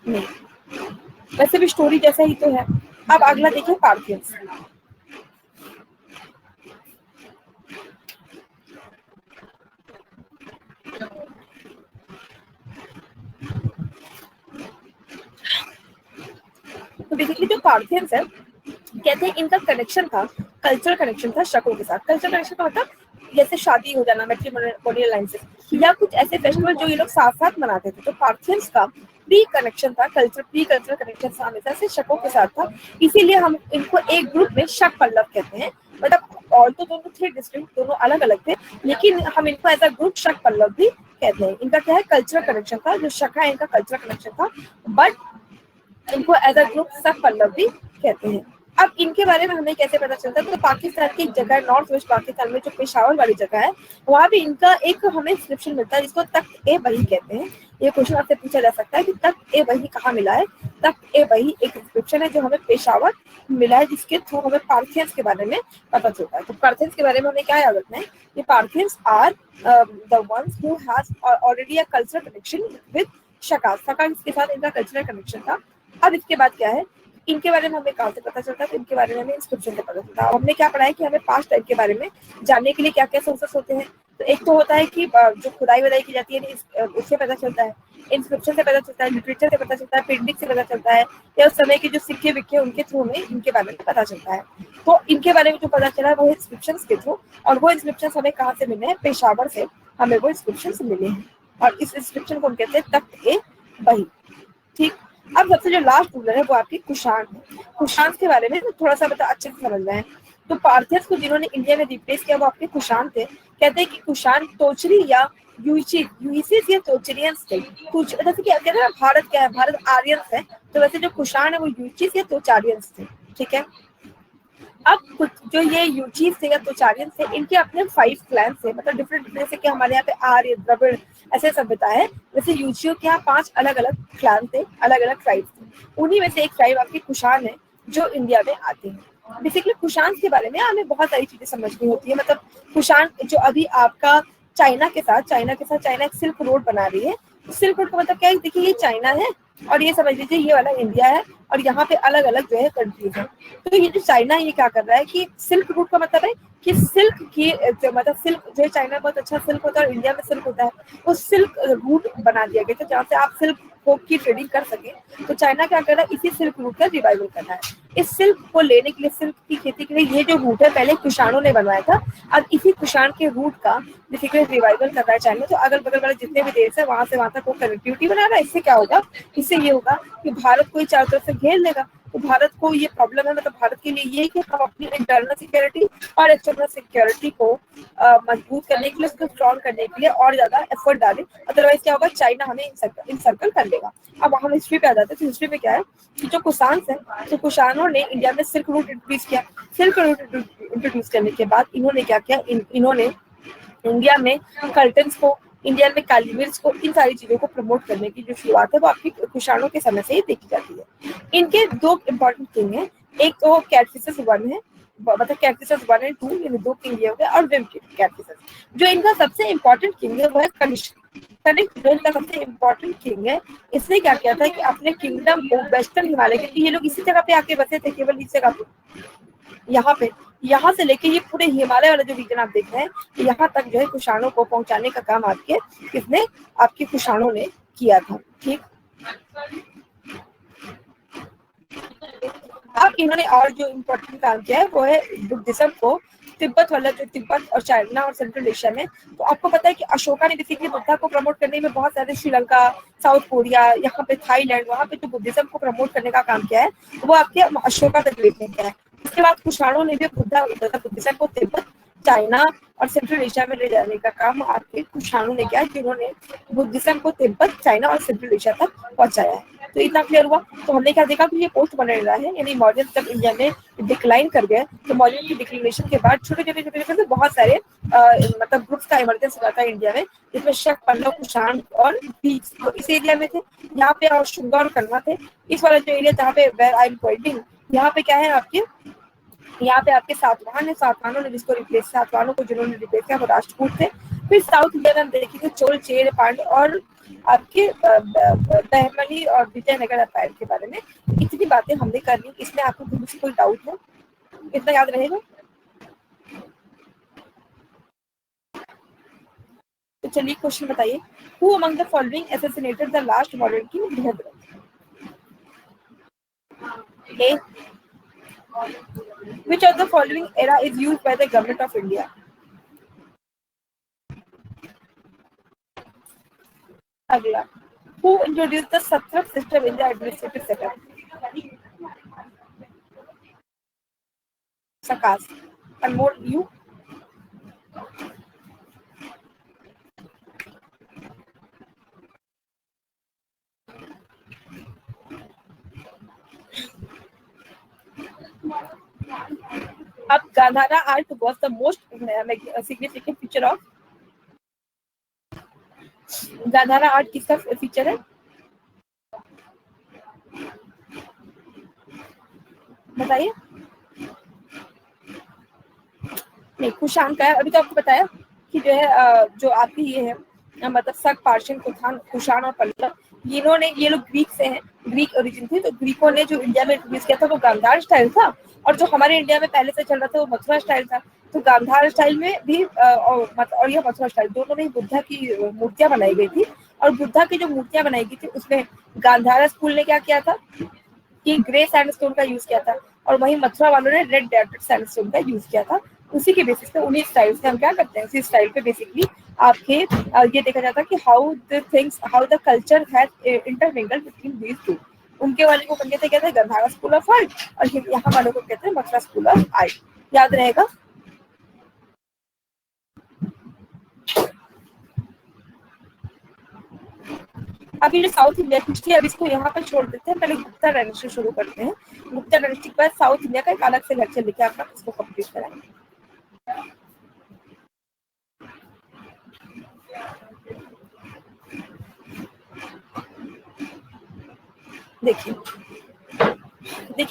नहीं, वैसे भी स्टोरी जैसा ही तो है। अब अगला देखिए पार्थियंस। तो बेसिकली जो पार्थियंस है कहते हैं इनका कनेक्शन था, कल्चरल कनेक्शन था शकों के साथ। कल्चरल कनेक्शन का मतलब जैसे शादी हो जाना मैट्रिमोनियल लाइन से, या कुछ ऐसे फेस्टिवल जो ये लोग साथ साथ मनाते थे। तो पार्थियंस का प्री कनेक्शन था, प्री कल्चरल कनेक्शन हमेशा से शकों के साथ था, इसीलिए हम इनको एक ग्रुप में शक पल्लव कहते हैं। मतलब और तो दोनों थे डिस्टिंक्ट, दोनों अलग अलग थे, लेकिन हम इनको एज अ ग्रुप शक पल्लव भी कहते हैं। इनका क्या है, कल्चरल कनेक्शन था, जो शक है इनका कल्चरल कनेक्शन था, बट इनको एज अ ग्रुप शक पल्लव भी कहते हैं। अब इनके बारे में हमें कैसे पता चलता है, तो पाकिस्तान की एक जगह है नॉर्थ वेस्ट पाकिस्तान में जो पेशावर वाली जगह है, वहां भी इनका एक हमें इंस्क्रिप्शन मिलता है जिसको तख्त ए बही कहते हैं। ये क्वेश्चन आपसे पूछा जा सकता है कि तख्त ए बही कहाँ मिला है। तख्त ए बही एक इंस्क्रिप्शन है जो हमें पेशावर मिला है, जिसके थ्रू हमें पार्थियंस के बारे में पता चलता है। तो पार्थियंस के बारे में हमें क्या याद रखना है, ये Parthians are the ones who has already a cultural connection with Shaka. Shaka के साथ इनका कल्चरल कनेक्शन था। अब इसके बाद क्या है, इनके बारे में हमें कहाँ से पता चलता है, तो इनके बारे में हमें इंस्क्रिप्शन से पता चलता है। हमने क्या पढ़ा है कि हमें 5 टाइप के बारे में जानने के लिए क्या क्या सोर्सेस होते हैं। तो एक तो होता है कि जो खुदाई वदाई की जाती है उससे पता चलता है, इंस्क्रिप्शन से पता चलता है, लिटरेचर से पता चलता है, पेंटिंग से पता चलता है, या उस समय के जो सिक्के विक्के उनके थ्रू में इनके बारे में पता चलता है। तो इनके बारे में जो पता चला है वो इंस्क्रिप्शन के थ्रू, और वो इंस्क्रिप्शन हमें कहाँ से मिले हैं, पेशावर से हमें वो इंस्क्रिप्शन मिले हैं, और इस इंस्क्रिप्शन को हम कहते हैं तख्त ए बही। ठीक, अब सबसे जो लास्ट रूलर है वो आपके कुषाण है। कुषाण के बारे में थोड़ा सा मतलब अच्छे से समझना है। तो पार्थियंस को जिन्होंने इंडिया में रिप्लेस किया वो आपके कुषाण थे। कहते हैं कि कुषाण तोचरी या यूसिस या तोचरियंस थे। जैसे कि कहते हैं ना भारत क्या है, भारत आर्यंस है, तो वैसे जो कुषाण है वो यूचिस या तोचारियंस थे। ठीक है, अब कुछ जो ये यूचीज थे या तोचारियंस थे, इनके अपने 5 क्लैंस थे, मतलब डिफरेंट, जैसे कि हमारे यहाँ पे आर्य द्रविड़ ऐसे सभ्यता है, वैसे यूचियों के यहाँ 5 अलग अलग क्लैन थे, अलग अलग ट्राइब्स थे। उन्हीं में से एक ट्राइब आपकी कुषाण है जो इंडिया में आते हैं। बेसिकली कुषाण के बारे में हमें बहुत सारी चीजें समझनी होती है। मतलब कुषाण जो अभी आपका चाइना के साथ चाइना एक सिल्क रोड बना रही है। सिल्क रोड का मतलब क्या है, देखिए ये चाइना है और ये समझ लीजिए ये वाला इंडिया है, और यहाँ पे अलग अलग जो है कंट्रीज है। तो ये जो चाइना ये क्या कर रहा है कि सिल्क रूट का मतलब है कि सिल्क की मतलब सिल्क जो चाइना बहुत अच्छा सिल्क होता है और इंडिया में सिल्क होता है, वो सिल्क रूट बना दिया गया था जहाँ से आप सिल्क की ट्रेडिंग कर सके। तो चाइना क्या कर रहा है, इसी सिल्क रूट का रिवाइवल करना है। इस सिल्क को लेने के लिए, सिल्क की खेती के लिए ये जो रूट है पहले कुषाणों ने बनवाया था, अब इसी कुषाण के रूट का बेसिकली रिवाइवल कर रहा है चाइना। तो अगल बगल वाले जितने भी देश है वहां से वहां तक वो कनेक्टिविटी बना रहा है। इससे क्या होगा, इससे ये होगा कि भारत को चारों तरफ से घेर लेगा। तो भारत को ये प्रॉब्लम है, मतलब भारत के लिए ये कि हम अपनी इंटरनल सिक्योरिटी और एक्सटर्नल सिक्योरिटी को मजबूत करने के लिए, उसको स्ट्रॉन्ग करने के लिए और ज्यादा एफर्ट डालें। अदरवाइज क्या होगा, चाइना हमें इंसर्कल कर लेगा। अब हम हिस्ट्री पे आ जाते हैं। तो हिस्ट्री में क्या है कि जो कुषाण है, तो कुषाणों ने इंडिया में सिल्क रूट इंट्रोड्यूस किया। सिल्क रूट इंट्रोड्यूस करने के बाद इन्होंने क्या किया, इन्होंने इंडिया में कर्टन्स को, इंडिया में काली मिर्च को, इन सारी चीजों को प्रमोट करने की जो शुरुआत है वो आपकी कुषाणों के समय से ही देखी जाती है। इनके दो इंपॉर्टेंट किंग हैं, एक तो कैटफिशस वन है, मतलब कैटफिशस 1 और 2, ये दो किंग ये हो गए, और कैटफिशस। जो इनका सबसे इंपॉर्टेंट किंग है वो है कनिष्क। कनिष्क जो इनका सबसे इंपॉर्टेंट किंग है, इसने क्या किया था कि अपने किंगडम को वेस्टर्न हिमालय के, ये लोग इसी जगह पे आके बसे थे, केवल इस जगह पे, यहाँ से लेके ये पूरे हिमालय वाला जो रीजन आप देख रहे हैं, यहाँ तक जो है कुषाणों को पहुंचाने का काम आपके किसने, आपके कुषाणों ने किया था। ठीक, अब इन्होंने और जो इम्पोर्टेंट काम किया है वो है बुद्धिज्म को, तिब्बत वाला, जो तिब्बत और चाइना और सेंट्रल एशिया में। तो आपको पता है कि अशोका ने बेसिकली बुद्धा को प्रमोट करने में बहुत सारे, श्रीलंका, साउथ कोरिया, यहाँ पे थाईलैंड, वहाँ पे जो बुद्धिज्म को प्रमोट करने का काम किया है वो आपके अशोका तक लेके गया है। उसके बाद कुषाणों ने भी बुद्धिज्म को तिब्बत, चाइना और सेंट्रल एशिया में ले जाने का काम आपके कुषाणों ने किया, जिन्होंने बुद्धिज्म को तिब्बत, चाइना और सेंट्रल एशिया तक पहुंचाया है। तो इतना क्लियर हुआ। तो हमने क्या देखा कि ये पोस्ट मॉडर्न एरा है, यानी मॉडर्न जब इंडिया में डिक्लाइन कर गए, तो मॉडर्न की डिक्लिनेशन के बाद छोटे छोटे बहुत सारे मतलब ग्रुप्स का इमरजेंस हुआ था इंडिया में, जिसमें शक, पल्लव, कुषाण और ग्रीक्स तो इस एरिया में थे। यहाँ पे और शुंगा और कन्वा थे। इस वाला जो एरिया जहाँ पे वेयर आई एम पॉइंटिंग, यहाँ पे क्या है आपके, यहाँ पे आपके सातवाहन है। सातवाहनों ने जिसको रिप्लेस, सातवाहनों को जिन्होंने रिप्लेस किया वो राष्ट्रकूट थे। फिर साउथ इंडिया में हम देखेंगे चोल, चेर, पांड्य और आपके बहमनी और विजयनगर एम्पायर के बारे में। इतनी बातें हमने कर ली, इसमें आपको किसी कोई डाउट है, इतना याद रहेगा? तो चलिए क्वेश्चन बताइए, who among the following assassinated the last modern king Brihadratha? A. Which of the following era is used by the government of India? अगला, who introduced the Satrap system in the administrative setup? Sakas. Anmol, you? अब Gandhara art was the most significant feature of Gandhara art किसका feature है, बताइए? नहीं, कुषाण का है। अभी तो आपको बताया कि जो है जो आपकी ये है मतलब शक, पार्शियन, कुषाण और पल्लव, इन्होंने, ये लोग ग्रीक से हैं, ग्रीक ओरिजिन थे। तो ग्रीकों ने जो इंडिया में इंट्रोड्यूस किया था वो गांधार स्टाइल था, और जो हमारे इंडिया में पहले से चल रहा था वो मथुरा स्टाइल था। तो गांधार स्टाइल में भी और यह मथुरा स्टाइल, दोनों में बुद्धा की मूर्तियां बनाई गई थी। और बुद्धा की जो मूर्तियां बनाई गई थी उसमें गांधारा स्कूल ने क्या किया था कि ग्रे सैंडस्टोन का यूज किया था, और वहीं मथुरा वालों ने रेड डेजर्ट सैंडस्टोन का यूज किया था। उसी के बेसिस पे, उन्हीं स्टाइल से हम क्या करते हैं, उसी स्टाइल पे बेसिकली आपके ये देखा जाता है कि how the culture has intermingled between these two. उनके वाले को कहते हैं गांधारा स्कूल ऑफ आर्ट, और यहाँ वालों को कहते हैं मथुरा स्कूल ऑफ आर्ट। याद रहेगा? अभी जो साउथ इंडिया की हिस्ट्री, अब इसको यहाँ पर छोड़ देते हैं, पहले गुप्ता डायनेस्टी शुरू करते हैं। गुप्ता डायनेस्टी के बाद साउथ इंडिया का एक अलग से लेक्चर लेके आपका इसको कंप्लीट कराएंगे। देखिए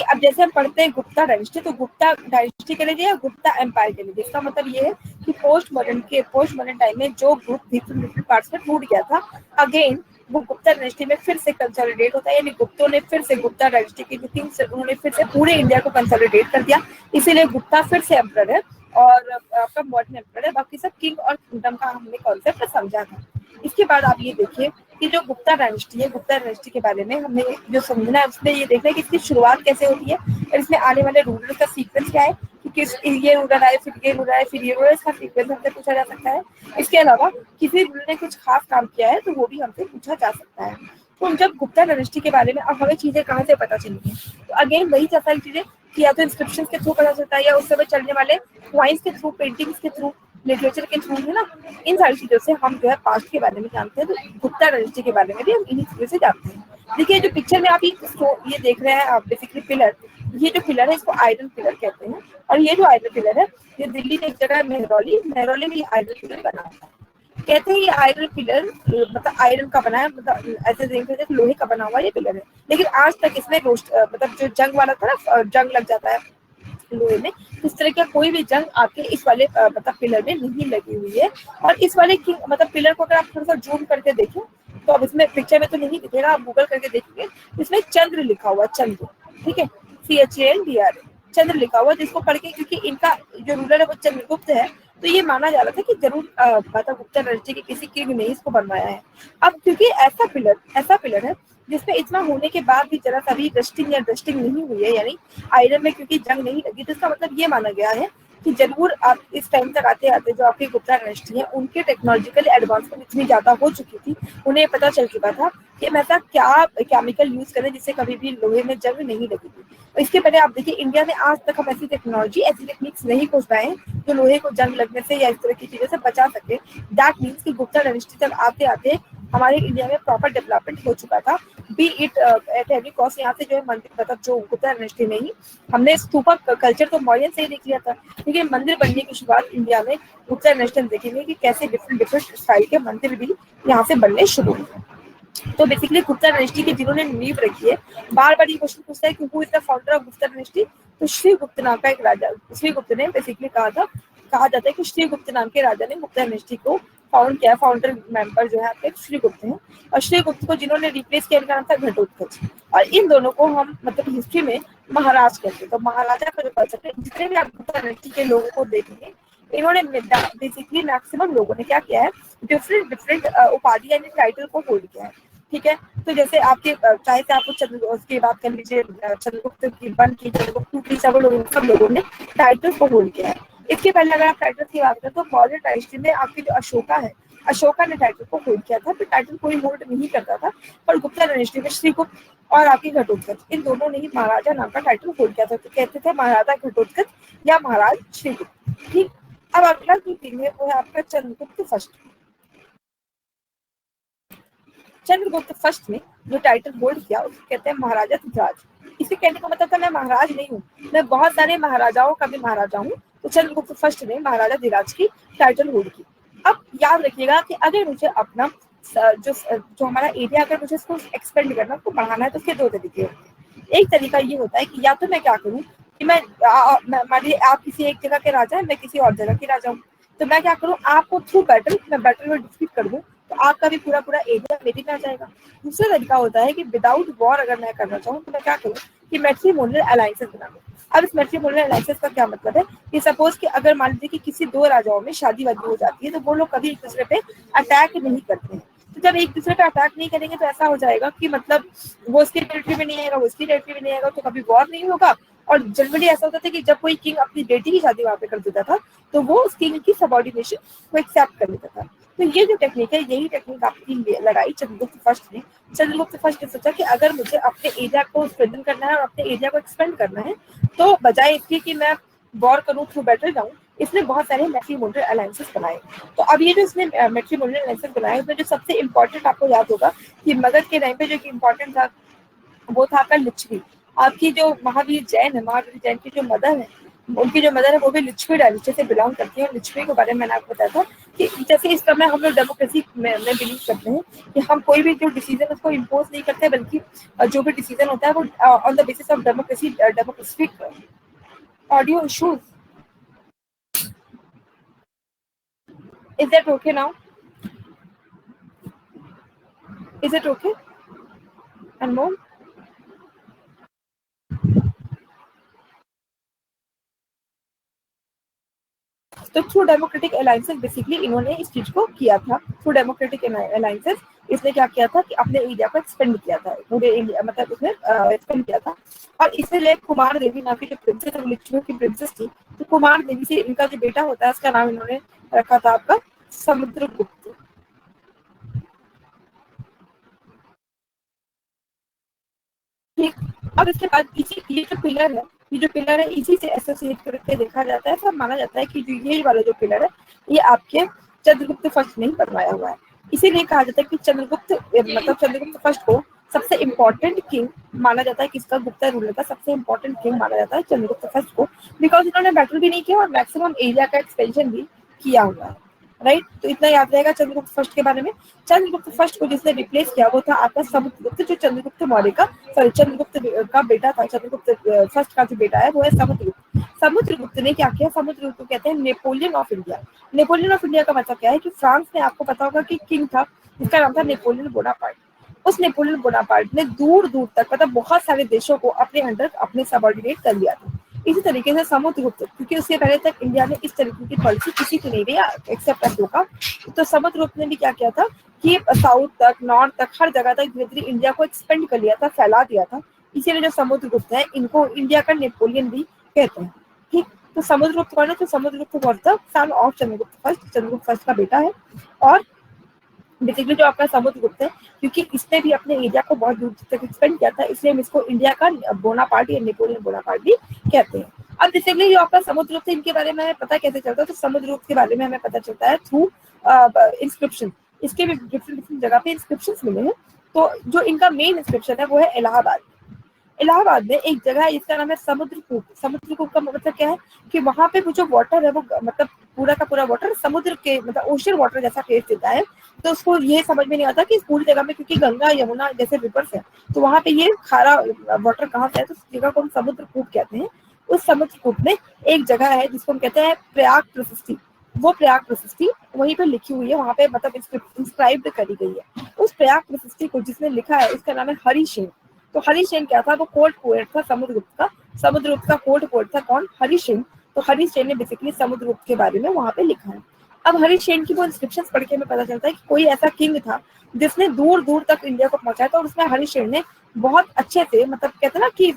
अब जैसे हम पढ़ते हैं गुप्ता डायनेस्टी, तो गुप्ता डायनेस्टी के लिए या गुप्ता एम्पायर के लिए, इसका मतलब ये है कि पोस्ट मॉडर्न टाइम में जो ग्रुप डिफरेंट पार्ट्स में टूट गया था, अगेन वो गुप्ता डायनेस्टी में फिर से कंसोलिडेट होता है। यानी गुप्तों ने फिर से, गुप्ता डायनेस्टी के जो किंग्स, उन्होंने फिर से पूरे इंडिया को कंसोलिडेट कर दिया, इसीलिए गुप्ता फिर से एम्परर है। और आपका मॉडर्न एम्पायर है, बाकी सब किंग और किंगडम का हमने कॉन्सेप्ट समझा था। इसके बाद आप ये देखिए कि जो गुप्ता डायनेस्टी है, गुप्ता डायनेस्टी के बारे में हमें जो समझना है उसमें ये देखना है कि इसकी शुरुआत कैसे होती है और इसमें आने वाले रूलर का सीक्वेंस क्या है, कि किस ये रूलर आए, फिर ये रूलर आए, फिर ये रूलर, इसका सीक्वेंस हमसे पूछा जा सकता है। इसके अलावा किसी रूलर ने कुछ खास काम किया है तो वो भी हमसे पूछा जा सकता है। तो जब गुप्ता डायनेस्टी के बारे में अब हमें चीजें कहाँ से पता चलेंगी, तो अगेन वही सारी चीजें कि या तो इंस्क्रिप्शन के थ्रू पता चलता है या उस समय चलने वाले क्वाइंस के थ्रू, पेंटिंग्स के थ्रू, लिटरेचर के थ्रू, है ना। इन सारी चीजों से हम जो है पास्ट के बारे में जानते हैं, तो गुप्ता डायनेस्टी के बारे में भी हम इन्हीं चीजों से जानते हैं। देखिए जो पिक्चर में आप ये देख रहे हैं आप बेसिकली पिलर, ये जो पिलर है इसको आयरन पिलर कहते हैं। और ये जो आयरन पिलर है ये दिल्ली में एक जगह है मेहरौली, मेहरौली में ये आयरन पिलर बना हुआ है। कहते हैं ये आयरन पिलर मतलब आयरन का बना है, मतलब ऐसे देखते हैं लोहे का बना हुआ ये पिलर है, लेकिन आज तक इसमें मतलब जो जंग वाला था ना, जंग लग जाता है लोहे में, इस तरह का कोई भी जंग आपके इस वाले मतलब पिलर में नहीं लगी हुई है। और इस वाले की मतलब पिलर को अगर आप थोड़ा सा जूम करके देखें तो अब इसमें पिक्चर में तो नहीं दिखेगा, आप गूगल करके देखेंगे, इसमें चंद्र लिखा हुआ, चंद्र, ठीक है, CHANDR, चंद्र लिखा हुआ, जिसको पढ़ के क्योंकि इनका जो रूलर है वो चंद्रगुप्त है, तो ये माना जा रहा था कि जरूर मतलब गुप्ता डायनेस्टी के किसी किंग ने इसको बनवाया है। अब क्योंकि ऐसा पिलर है जिसमें इतना होने के बाद भी जरा सा भी डस्टिंग या डस्टिंग नहीं हुई है, यानी आयरन में क्योंकि जंग नहीं लगी, तो इसका मतलब ये माना गया है कि जरूर आप इस टाइम तक आते आते जो आपकी गुप्ता डायनेस्टी है उनके टेक्नोलॉजिकल एडवांसमेंट इतनी ज्यादा हो चुकी थी, उन्हें पता चल चुका था कि हम ऐसा क्या केमिकल यूज करें जिससे कभी भी लोहे में जंग नहीं लगेगी। तो इसके पहले आप देखिए इंडिया में आज तक हम ऐसी टेक्नोलॉजी, ऐसी टेक्निक्स नहीं खोज पाए हैं जो लोहे को जंग लगने से या इस तरह की चीजों से बचा सके। दैट मीन्स कि गुप्ता डायनेस्टी तक आते आते हमारे इंडिया में प्रॉपर डेवलपमेंट हो चुका था। B it at any cost, यहाँ से जो है मंदिर मतलब जो गुप्ता डायनेस्टी में ही हमने स्तूपा कल्चर तो मौर्यन से ही देख लिया था, लेकिन मंदिर बनने की शुरुआत इंडिया में गुप्ता डायनेस्टी में देखेंगे कि कैसे डिफरेंट डिफरेंट स्टाइल के मंदिर भी यहाँ से बनने शुरू हुए। तो बेसिकली गुप्ता डायनेस्टी की जिन्होंने नींव रखी है, बार बार ये क्वेश्चन पूछता है कि who is the founder of Gupta dynasty, तो श्रीगुप्त नाम का एक राजा, श्रीगुप्त ने बेसिकली कहा जाता है कि श्रीगुप्त नाम के राजा ने गुप्ता डायनेस्टी को फाउंड किया। फाउंडर मेंबर जो है आपके श्रीगुप्त हैं, और श्रीगुप्त को जिन्होंने रिप्लेस किया इनका नाम था घटोत्कच। और इन दोनों को हम मतलब हिस्ट्री में महाराज कहते हैं। तो महाराजा का जो कॉन्सेप्ट है, जितने भी आप गुप्ता डायनेस्टी के लोगों को देखेंगे, इन्होंने बेसिकली मैक्सिमम लोगों ने क्या किया है, डिफरेंट डिफरेंट उपाधि यानी टाइटल को होल्ड किया है, ठीक है। तो जैसे आपके चाहे से आपको चंद्रगुप्त की बात कर लीजिए, चंद्रगुप्त की वन की, चंद्रगुप्त टू की, सब लोगों ने टाइटल को होल्ड किया है। इसके पहले अगर आप टाइटल की बात करें तो मौर्य डायनेस्टी में आपके जो अशोका है, अशोका ने टाइटल को होल्ड किया था, फिर टाइटल कोई होल्ड नहीं करता था। पर गुप्ता डायनेस्टी में श्रीगुप्त और आपके घटोत्कच, इन दोनों ने ही महाराजा नाम का टाइटल होल्ड किया था, तो कहते थे महाराजा घटोत्कच या महाराज श्रीगुप्त, ठीक। अब अगला जो किंग है वो है आपका चंद्रगुप्त फर्स्ट। चंद्रगुप्त फर्स्ट ने जो टाइटल होल्ड किया उसको कहते हैं महाराजा धिराज। इसे कहने का मतलब था मैं महाराज नहीं हूँ, मैं बहुत सारे महाराजाओं का भी महाराजा हूँ। तो चंद्रगुप्त फर्स्ट ने महाराजा धिराज की टाइटल होल्ड की। अब याद रखिएगा कि अगर मुझे अपना जो हमारा एरिया, अगर मुझे इसको एक्सपेंड करना, उसको बढ़ाना है, तो उसके दो तरीके होते हैं। एक तरीका ये होता है कि या तो मैं क्या करूँ कि मान लीजिए आप किसी एक जगह के राजा है, मैं किसी और जगह की राजा हूँ, तो मैं क्या करूँ, आपको थ्रू बैटल मैं बैटल में डिफीट कर दूँ, तो आपका भी पूरा पूरा एरिया मेरे में आ जाएगा। दूसरा तरीका होता है कि विदाउट वॉर अगर मैं करना चाहूँ तो मैं क्या करूँ कि मैट्रिमोनियल अलायंसेस बना लूँ। अब इस मैट्रिमोनियल अलायंसेस का क्या मतलब है कि सपोज कि अगर मान लीजिए कि किसी दो राजाओं में शादी वादी हो जाती है, तो वो लोग कभी एक दूसरे पे अटैक नहीं करते हैं। तो जब एक दूसरे पे अटैक नहीं करेंगे तो ऐसा हो जाएगा कि मतलब वो उसकी टेरिटरी में नहीं आएगा, वो उसकी टेरिटरी में नहीं आएगा, तो कभी वॉर नहीं होगा। और जनरली ऐसा होता था कि जब कोई किंग अपनी बेटी की शादी वहां पे कर देता था तो वो उस किंग की सबॉर्डिनेशन को एक्सेप्ट कर लेता था। तो ये जो टेक्निक है, यही टेक्निक आपकी लगाई चंद्रगुप्त फर्स्ट ने। चंद्रगुप्त फर्स्ट ने सोचा कि अगर मुझे अपने एरिया को स्ट्रेंथन करना है और अपने एरिया को एक्सपेंड करना है, तो बजाय इसके कि मैं वॉर करूं, थ्रू बैटल जाऊं, इसने बहुत सारे मैट्रिमोनियल अलायंसेस बनाए। तो अब ये जो इसने मैट्रिमोनियल अलायंसेस बनाए, उसमें जो सबसे इंपॉर्टेंट आपको याद होगा कि मगध के टाइम पे जो इंपॉर्टेंट था वो था आपका लिच्छवी। आपकी जो महावीर जैन है, महावीर जैन की जो मदर है, उनकी जो मदर है वो भी लिच्छवी डायनेस्टी से बिलोंग करती है। और लिच्छवी के बारे में मैंने आपको बताया था कि जैसे इस समय हम लोग डेमोक्रेसी में बिलीव करते हैं कि हम कोई भी जो डिसीजन उसको इम्पोज नहीं करते, बल्कि जो भी डिसीजन होता है वो on the basis of democracy, democratic audio issues. Is that okay now? Is it okay Anmol? तो थ्रू डेमोक्रेटिक अलायंसेस बेसिकली इन्होंने इस चीज को किया था। थ्रू डेमोक्रेटिक अलायंसेस इसने क्या किया था कि अपने एरिया को एक्सपेंड किया था, पूरे इंडिया मतलब उसने एक्सपेंड किया था। और इसीलिए कुमार देवी नाम की जो प्रिंसेस लिच्छवी की प्रिंसेस थी, तो कुमार देवी से इनका जो बेटा होता है उसका नाम इन्होंने रखा था आपका समुद्रगुप्त। ठीक। अब इसके बाद इसी ये जो पिलर है, ये जो पिलर है इसी से एसोसिएट करके देखा जाता है, सब माना जाता है कि जो ये वाला जो पिलर है ये आपके चंद्रगुप्त फर्स्ट ने ही बनवाया हुआ है। इसीलिए कहा जाता है कि चंद्रगुप्त मतलब चंद्रगुप्त फर्स्ट को सबसे इम्पोर्टेंट किंग माना जाता है, किसका गुप्ता रूलर का सबसे इम्पोर्टेंट किंग माना जाता है चंद्रगुप्त फर्स्ट को, बिकॉज इन्होंने बैटल भी नहीं किया और मैक्सिमम एरिया का एक्सपेंशन भी किया हुआ है। राइट, तो इतना याद रहेगा चंद्रगुप्त फर्स्ट के बारे में। चंद्रगुप्त फर्स्ट को जिसने रिप्लेस किया वो था आपका समुद्रगुप्त, जो चंद्रगुप्त मौर्य का सॉरी चंद्रगुप्त का बेटा था। चंद्रगुप्त फर्स्ट का जो बेटा है वो है समुद्रगुप्त। समुद्रगुप्त ने क्या किया, समुद्रगुप्त को कहते हैं Napoleon of India. Napoleon of India का मतलब क्या है कि फ्रांस में आपको पता होगा कि किंग था जिसका नाम था नेपोलियन बोनापार्ट। उस नेपोलियन बोनापार्ट ने दूर दूर तक मतलब बहुत सारे देशों को अपने अंडर अपने सबऑर्डिनेट कर लिया था। इसी तरीके से समुद्रगुप्त, क्योंकि उससे पहले तक इंडिया में इस तरीके की पॉलिसी किसी की नहीं रही एक्सेप्ट अशोक का, तो समुद्रगुप्त ने भी क्या किया था कि साउथ तक नॉर्थ तक हर जगह तक धीरे धीरे इंडिया को एक्सपेंड कर लिया था, फैला दिया था। इसीलिए जो समुद्रगुप्त है इनको इंडिया का नेपोलियन भी कहते हैं। ठीक, तो समुद्रगुप्त कौन है, तो Samudragupta was the son of Chandragupta first, Chandragupta first का बेटा है। और बेसिकली जो आपका समुद्रगुप्त है, क्योंकि इसने भी अपने एरिया को बहुत दूर तक एक्सपेंड किया था, इसलिए हम इसको इंडिया का बोनापार्ट या नेपोलियन बोनापार्ट भी कहते हैं। अब बेसिकली जो आपका समुद्रगुप्त है इनके बारे में हमें पता कैसे चलता है, तो समुद्रगुप्त के बारे में हमें पता चलता है थ्रू इंस्क्रिप्शन। इसके भी डिफरेंट डिफरेंट जगह पे इंस्क्रिप्शन मिले हैं। तो जो इनका मेन इंस्क्रिप्शन है वो है इलाहाबाद। इलाहाबाद में एक जगह है जिसका नाम है समुद्रकूप। समुद्रकूप का मतलब क्या है कि वहां पे वो जो वाटर है वो मतलब पूरा का पूरा वाटर समुद्र के मतलब ओशन वाटर जैसा टेस्ट देता है। तो उसको ये समझ में नहीं आता कि इस पूरी जगह में, क्योंकि गंगा यमुना जैसे रिवर्स है, तो वहां पे ये खारा वाटर कहाँ से है, तो उस जगह को हम समुद्रकूप कहते हैं। उस समुद्रकूप में एक जगह है जिसको हम कहते हैं प्रयाग प्रशस्ति। वो प्रयाग प्रशस्ति वहीं पे लिखी हुई है, वहां पे मतलब इंस्क्राइब्ड करी गई है। उस प्रयाग प्रशस्ति को जिसने लिखा है उसका नाम है हरिशेन। तो हरिशेन क्या था, वो कोर्ट पोएट था समुद्रगुप्त का। समुद्रगुप्त का कोर्ट पोएट था कौन, हरिशेन। तो हरिशेन ने बेसिकली समुद्रगुप्त के बारे में वहां पे लिखा है। अब हरिशेन की वो इंस्क्रिप्शन पढ़ के हमें पता चलता है कि कोई ऐसा किंग था जिसने दूर दूर तक इंडिया को पहुंचाया था, और उसमें हरिशेन ने बहुत अच्छे से मतलब कहते ना कि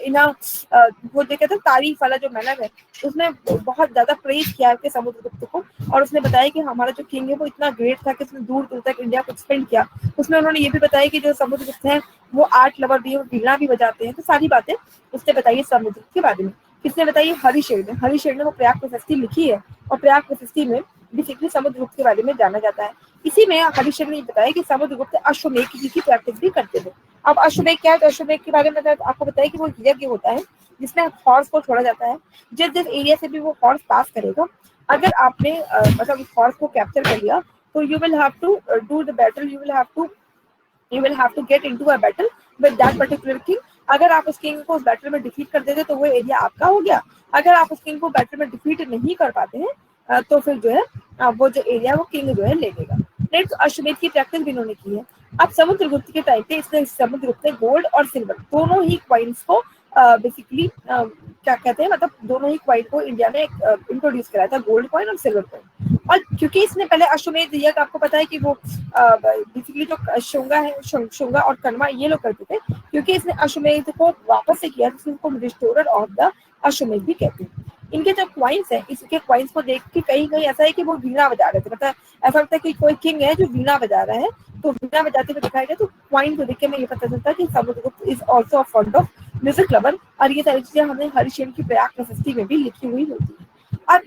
इना वो जो कहते हैं तारीफ वाला जो मैनर है, उसमें बहुत ज्यादा प्रेज किया है समुद्रगुप्त को। और उसने बताया कि हमारा जो किंग है वो इतना ग्रेट था कि उसने दूर दूर तक इंडिया को एक्सपेंड किया। उसमें उन्होंने ये भी बताया कि जो समुद्रगुप्त है वो आर्ट लवर भी है, वो वीणा भी बजाते हैं। तो सारी बातें उसने बताई समुद्र के बारे में। किसने बताई, हरिशेन ने। हरिशेन ने वो प्रयाग प्रशस्ति लिखी है, और प्रयाग प्रशस्ति में बेसिकली समुद्रगुप्त के बारे में जाना जाता है। इसी में हरिशेन ने बताया कि समुद्रगुप्त अश्वमेध की प्रैक्टिस भी करते थे। अब अश्वमेध क्या है, तो अश्वमेध के बारे में आपको बताया कि वो यज्ञ होता है जिसमें हॉर्स को छोड़ा जाता है। जिस जिस एरिया से भी वो हॉर्स पास करेगा, अगर आपने मतलब उस हॉर्स को कैप्चर कर लिया, तो you will have to do the battle, you will have to get into a battle with that particular king। अगर आप उस किंग को उस बैटल में डिफीट कर देते तो वो एरिया आपका हो गया। अगर आप उस किंग को बैटल में डिफीट नहीं कर पाते हैं तो फिर जो है वो जो एरिया वो किंग जो है ले लेगा। नेक्स्ट, अश्वमेध की प्रैक्टिस भी इन्होंने की है। अब समुद्रगुप्त के टाइम पे इसने समुद्रगुप्त ने गोल्ड और सिल्वर दोनों ही क्वाइंस को बेसिकली क्या कहते हैं मतलब दोनों ही क्वाइन को इंडिया में इंट्रोड्यूस कराया था, गोल्ड कॉइन और सिल्वर कॉइन। और क्योंकि इसने पहले अश्वमेध यज्ञ, आपको पता है कि वो बेसिकली जो शुंगा है, शुंगा और कण्वा ये लोग करते थे, क्योंकि इसने अश्वमेध को वापस से किया, इसको रिस्टोरर ऑफ द अश्वमेध भी कहते हैं। इनके जो क्वाइंस है, इसके क्वाइंस को देख के कहीं कहीं ऐसा है कि वो वीणा बजा रहे थे, मतलब ऐसा लगता है कि कोई किंग है जो वीणा बजा रहा है, तो वीणा बजाते हुए दिखाई गया। तो क्वाइन को देख के हमें ये पता चलता है कि Samudragupta is also a fond of music lover. और ये सारी चीजें हमने हरिशेन की प्रयाग प्रशस्ति में भी लिखी हुई होती है। अब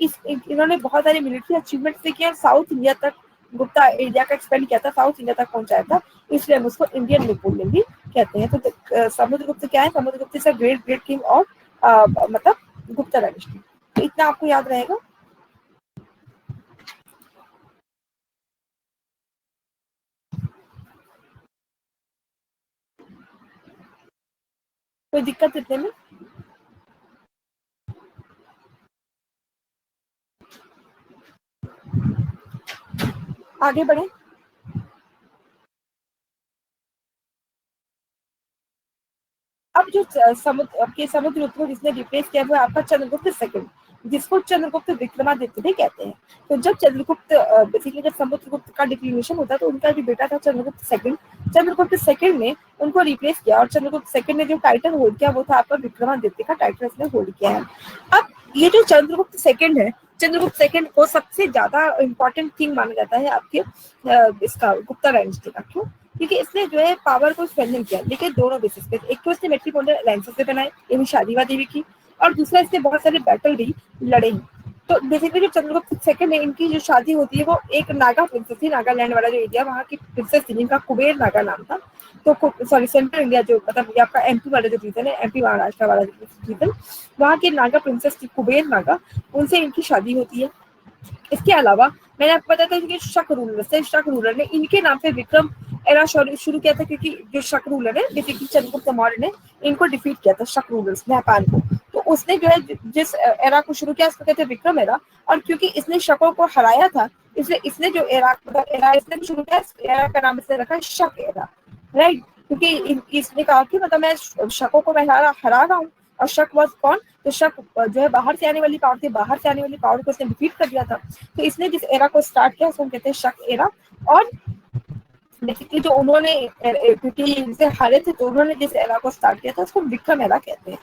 इन्होंने बहुत सारे मिलिट्री अचीवमेंट्स किए, साउथ इंडिया तक गुप्ता एरिया का एक्सपेंड किया था, साउथ इंडिया तक पहुंचाया था, इसलिए हम उसको इंडियन नेपोलियन भी कहते हैं। तो समुद्रगुप्त क्या है, Samudragupta is a great great king of मतलब गुप्ता डायनेस्टी। तो इतना आपको याद रहेगा। कोई दिक्कत इतने में? आगे बढ़े। अब जो समुद्रगुप्त को जिसने रिप्लेस किया वो आपका चंद्रगुप्त सेकंड। जिसको चंद्रगुप्त विक्रमादित्य भी कहते हैं। तो जब चंद्रगुप्त बेसिकली जब समुद्रगुप्त का डिक्लिनेशन होता तो उनका जो बेटा था चंद्रगुप्त सेकंड ने उनको रिप्लेस किया, और चंद्रगुप्त सेकंड ने जो टाइटल होल्ड किया वो था आपका विक्रमादित्य का टाइटल इसने होल्ड किया है। अब ये जो चंद्रगुप्त सेकंड है, चंद्रगुप्त सेकंड को सबसे ज्यादा इंपॉर्टेंट थिंग माना जाता है आपके इसका गुप्ता डायनेस्टी का। क्यों? क्योंकि इसने जो है पावर को स्ट्रेंथन किया, लेकिन दोनों बेसिस पे। एक तो इसने मैट्रिमोनियल अलायंसेस से बनाए, ये भी शादीवादी भी की, और दूसरा इसने बहुत सारे बैटल भी लड़े हैं। तो बेसिकली जो चंद्रगुप्त सेकंड है, इनकी जो शादी होती है वो एक नागा प्रिंसेस थी, नागालैंड वाला जो एरिया वहाँ की प्रिंसेस थी जिनका कुबेर नागा नाम था। तो सॉरी सेंट्रल इंडिया जो मतलब ये आपका एमपी वाला जो रीजन है, एमपी महाराष्ट्र वाला रीजन, वहाँ की नागा प्रिंसेस थी कुबेर नागा, उनसे इनकी शादी होती है। इसके अलावा मैंने आपको बताया था कि शक रूलर ने इनके नाम पे विक्रम एरा शुरू किया था, क्योंकि जो शक रूलर है बेसिकली चंद्रगुप्त मौर्य ने इनको डिफीट किया था, शक रूलर्स नेपाल को। तो उसने जो है जिस एरा को शुरू किया उसको कहते हैं विक्रम एरा, और क्योंकि इसने शकों को हराया था इसलिए इसने जो एरा इसने शुरू किया, एरा का नाम इसने रखा शक एरा, राइट। क्योंकि इसने कहा कि मतलब मैं शकों को मैं हरा रहा हूँ, और शक वॉज कौन? तो शक जो है बाहर से आने वाली पावर थी, बाहर से आने वाली पावर को इसने डिफीट कर दिया था। तो इसने जिस एरा को स्टार्ट किया उसको कहते हैं शक एरा। और बेसिकली जो उन्होंने क्योंकि इनसे हारे थे तो उन्होंने जिस एरा को स्टार्ट किया था उसको विक्रम एरा कहते हैं।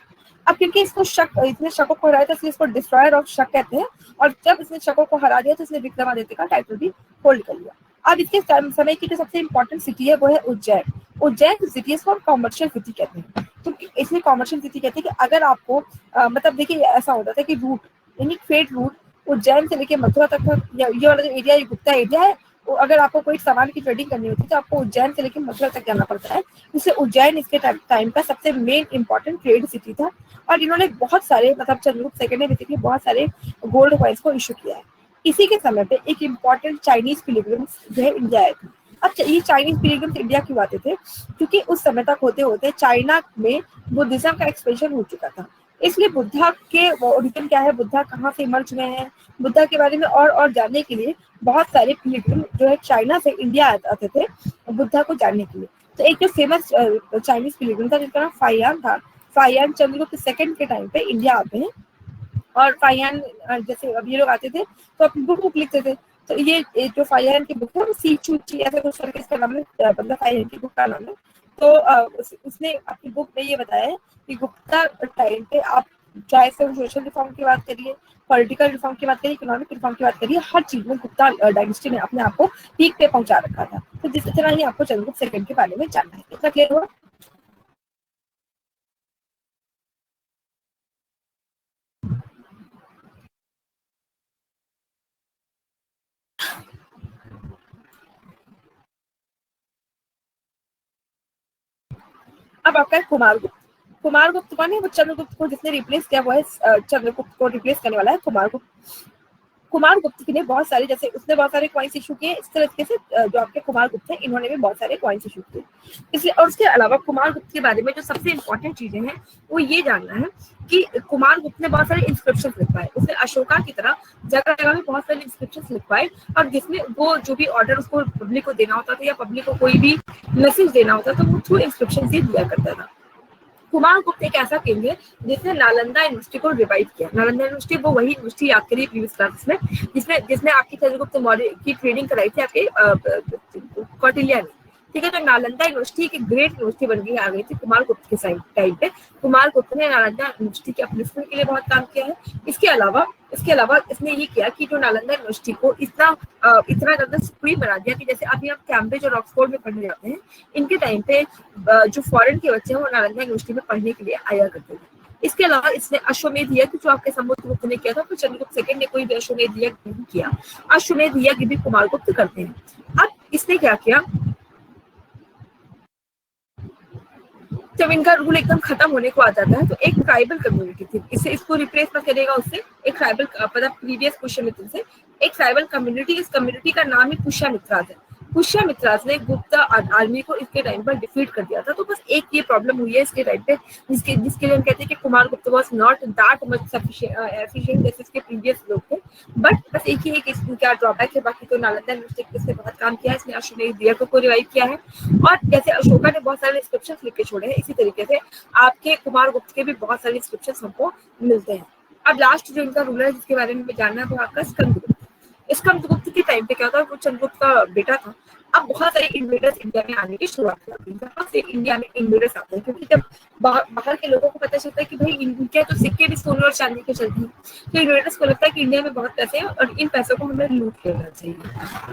अब क्योंकि इसको इतने शकों को हराया था इसलिए इसको डिस्ट्रॉयर ऑफ शक कहते हैं, और जब इसने शकों को हरा दिया तो इसने विक्रमादित्य का टाइटल भी होल्ड कर लिया। अब इसके समय की जो सबसे इंपॉर्टेंट सिटी है वो है उज्जैन। उज्जैन सिटी इसको कॉमर्शियल सिटी कहते हैं। तो इसलिए कॉमर्शियल सिटी कहते हैं कि अगर आपको मतलब देखिए ऐसा होता था कि रूट यानी ट्रेड रूट उज्जैन से लेके मथुरा तक का, ये वाला जो एरिया, ये गुप्ता एरिया है, तो अगर आपको कोई सामान की ट्रेडिंग करनी होती है तो आपको उज्जैन से लेकर मथुरा तक जाना पड़ता है। इससे उज्जैन इसके टाइम का सबसे मेन इंपॉर्टेंट ट्रेड सिटी था, और इन्होंने बहुत सारे मतलब चंद्रगुप्त सेकंड ने बेसिकली बहुत सारे गोल्ड कॉइन्स को इशू किया है। इसी के समय पे एक इम्पॉर्टेंट चाइनीज पिलग्रिम्स जो है इंडिया आए थे। अब ये चाइनीज पिलग्रिम्स इंडिया क्यों आते थे? क्योंकि उस समय तक होते होते चाइना में बुद्धिज्म का एक्सपेंशन हो चुका था। इसलिए बुद्धा के ओरिजिन क्या है, बुद्धा कहाँ से इमर्ज हुए हैं, बुद्धा के बारे में और जानने के लिए बहुत सारे पिलग्रिम जो है चाइना से इंडिया आते थे बुद्धा को जानने के लिए। तो एक जो फेमस चाइनीज पिलग्रिम था जिसका नाम फाइयान था, फाइयान चंद्रगुप्त सेकंड के टाइम पे इंडिया आते हैं। और फाइयान जैसे अब ये लोग आते थे तो अपनी बुक लिखते थे। तो ये जो फाइयान की बुक है वो सी चूची ऐसा कुछ करके इसका नाम है, मतलब फाइयान की बुक का नाम है। तो उसने अपनी बुक में ये बताया है कि गुप्ता टाइम पे आप चाहे से सोशल रिफॉर्म की बात करिए, पॉलिटिकल रिफॉर्म की बात करिए, इकोनॉमिक रिफॉर्म की बात करिए, हर चीज में गुप्ता डायनेस्टी ने अपने आप को पीक पे पहुंचा रखा था। तो जिस तरह ही आपको चंद्रगुप्त सेकंड के बारे में जानना है। इतना क्लियर हुआ? अब आपका है कुमारगुप्त। कुमारगुप्त कौन है? वो चंद्रगुप्त को जिसने रिप्लेस किया वो है चंद्रगुप्त को रिप्लेस करने वाला है कुमारगुप्त। कुमारगुप्त ने बहुत सारे जैसे उसने बहुत सारे कॉइन्स इशू किए, इस तरीके से जो आपके कुमारगुप्त हैं इन्होंने भी बहुत सारे कॉइन्स इशू किए। इसलिए और उसके अलावा कुमारगुप्त के बारे में जो सबसे इंपॉर्टेंट चीजें हैं वो ये जानना है कि कुमारगुप्त ने बहुत सारे इंस्क्रिप्शन लिखवाए। उसने अशोका की तरह जगह जगह में बहुत सारे इंस्क्रिप्शन लिखवाए, और जिसमें वो जो भी ऑर्डर उसको पब्लिक को देना होता था या पब्लिक को कोई भी मैसेज देना होता था वो थ्रू इंस्क्रिप्शन से दिया करता था। कुमारगुप्त एक ऐसा किंग है जिसने नालंदा यूनिवर्सिटी को रिवाइव किया। नालंदा यूनिवर्सिटी वो वही यूनिवर्सिटी याद करिए प्रीवियस क्लासेस में जिसने आपकी चंद्रगुप्त मौर्य की ट्रेनिंग कराई थी आपके कौटिल्य ने। ठीक है, तो नालंदा यूनिवर्सिटी एक ग्रेट यूनिवर्सिटी बन गई आ गई थी कुमारगुप्त के टाइम पे। कुमारगुप्त ने नालंदा यूनिवर्सिटी के अपलिफ्टमेंट के लिए बहुत काम किया है। इसके अलावा इसने ये किया कि जो नालंदा यूनिवर्सिटी को इतना ज्यादा सुप्रीम बना दिया कि जैसे अभी आप कैम्ब्रिज और ऑक्सफोर्ड में पढ़ने जाते हैं, इनके टाइम पे जो फॉरेन के बच्चे हैं वो नालंदा यूनिवर्सिटी में पढ़ने के लिए आया करते थे। इसके अलावा इसने अश्वमेध यज्ञ जो आपके समुद्रगुप्त ने किया था, तो चंद्रगुप्त सेकंड ने कोई भी अश्वमेध यज्ञ नहीं किया। अश्वमेध यज्ञ भी कुमारगुप्त करते हैं। अब इसने क्या किया, जब इनका रूल एकदम खत्म होने को आ जाता है तो एक ट्राइबल कम्युनिटी थी, इसको रिप्लेस मत करेगा उससे, एक ट्राइबल मतलब प्रीवियस पुष्यमित्र से एक ट्राइबल कम्युनिटी, इस कम्युनिटी का नाम ही पुष्यमित्राज है। पुष्यमित्राज ने गुप्ता आर्मी को इसके टाइम पर डिफीट कर दिया था। तो बस एक ये प्रॉब्लम हुई है इसके टाइम पे जिसके लिए हम कहते हैं कि Kumaragupta was not that much efficient जैसे इसके प्रीवियस लोग थे। बट बस एक इसका ड्रॉबैक है, बाकी तो नालंदा यूनिवर्सिटी इसने बहुत काम किया है, इसने अश्वमेध यज्ञ को रिवाइव किया है। और जैसे अशोका ने बहुत सारे इंस्क्रिप्शन लिख के छोड़े हैं, इसी तरीके से आपके कुमारगुप्त के भी बहुत सारे इंस्क्रिप्शन हमको मिलते हैं। अब लास्ट जो इनका रूलर है जिसके बारे में जानना है वो आपका स्कंदगुप्त। स्कंदगुप्त के टाइम पे क्या था, वो चंद्रगुप्त का बेटा था। अब बहुत सारे इन्वेडर्स इंडिया में आने की शुरुआत हुई, बहुत से इंडिया में इन्वेडर्स आते हैं क्योंकि जब बाहर के लोगों को पता चलता है कि भाई इनके तो सिक्के भी सोने और चांदी के चलते हैं, तो इन्वेडर्स को लगता है कि इंडिया में बहुत पैसे हैं और इन पैसों को हमें लूट लेना चाहिए।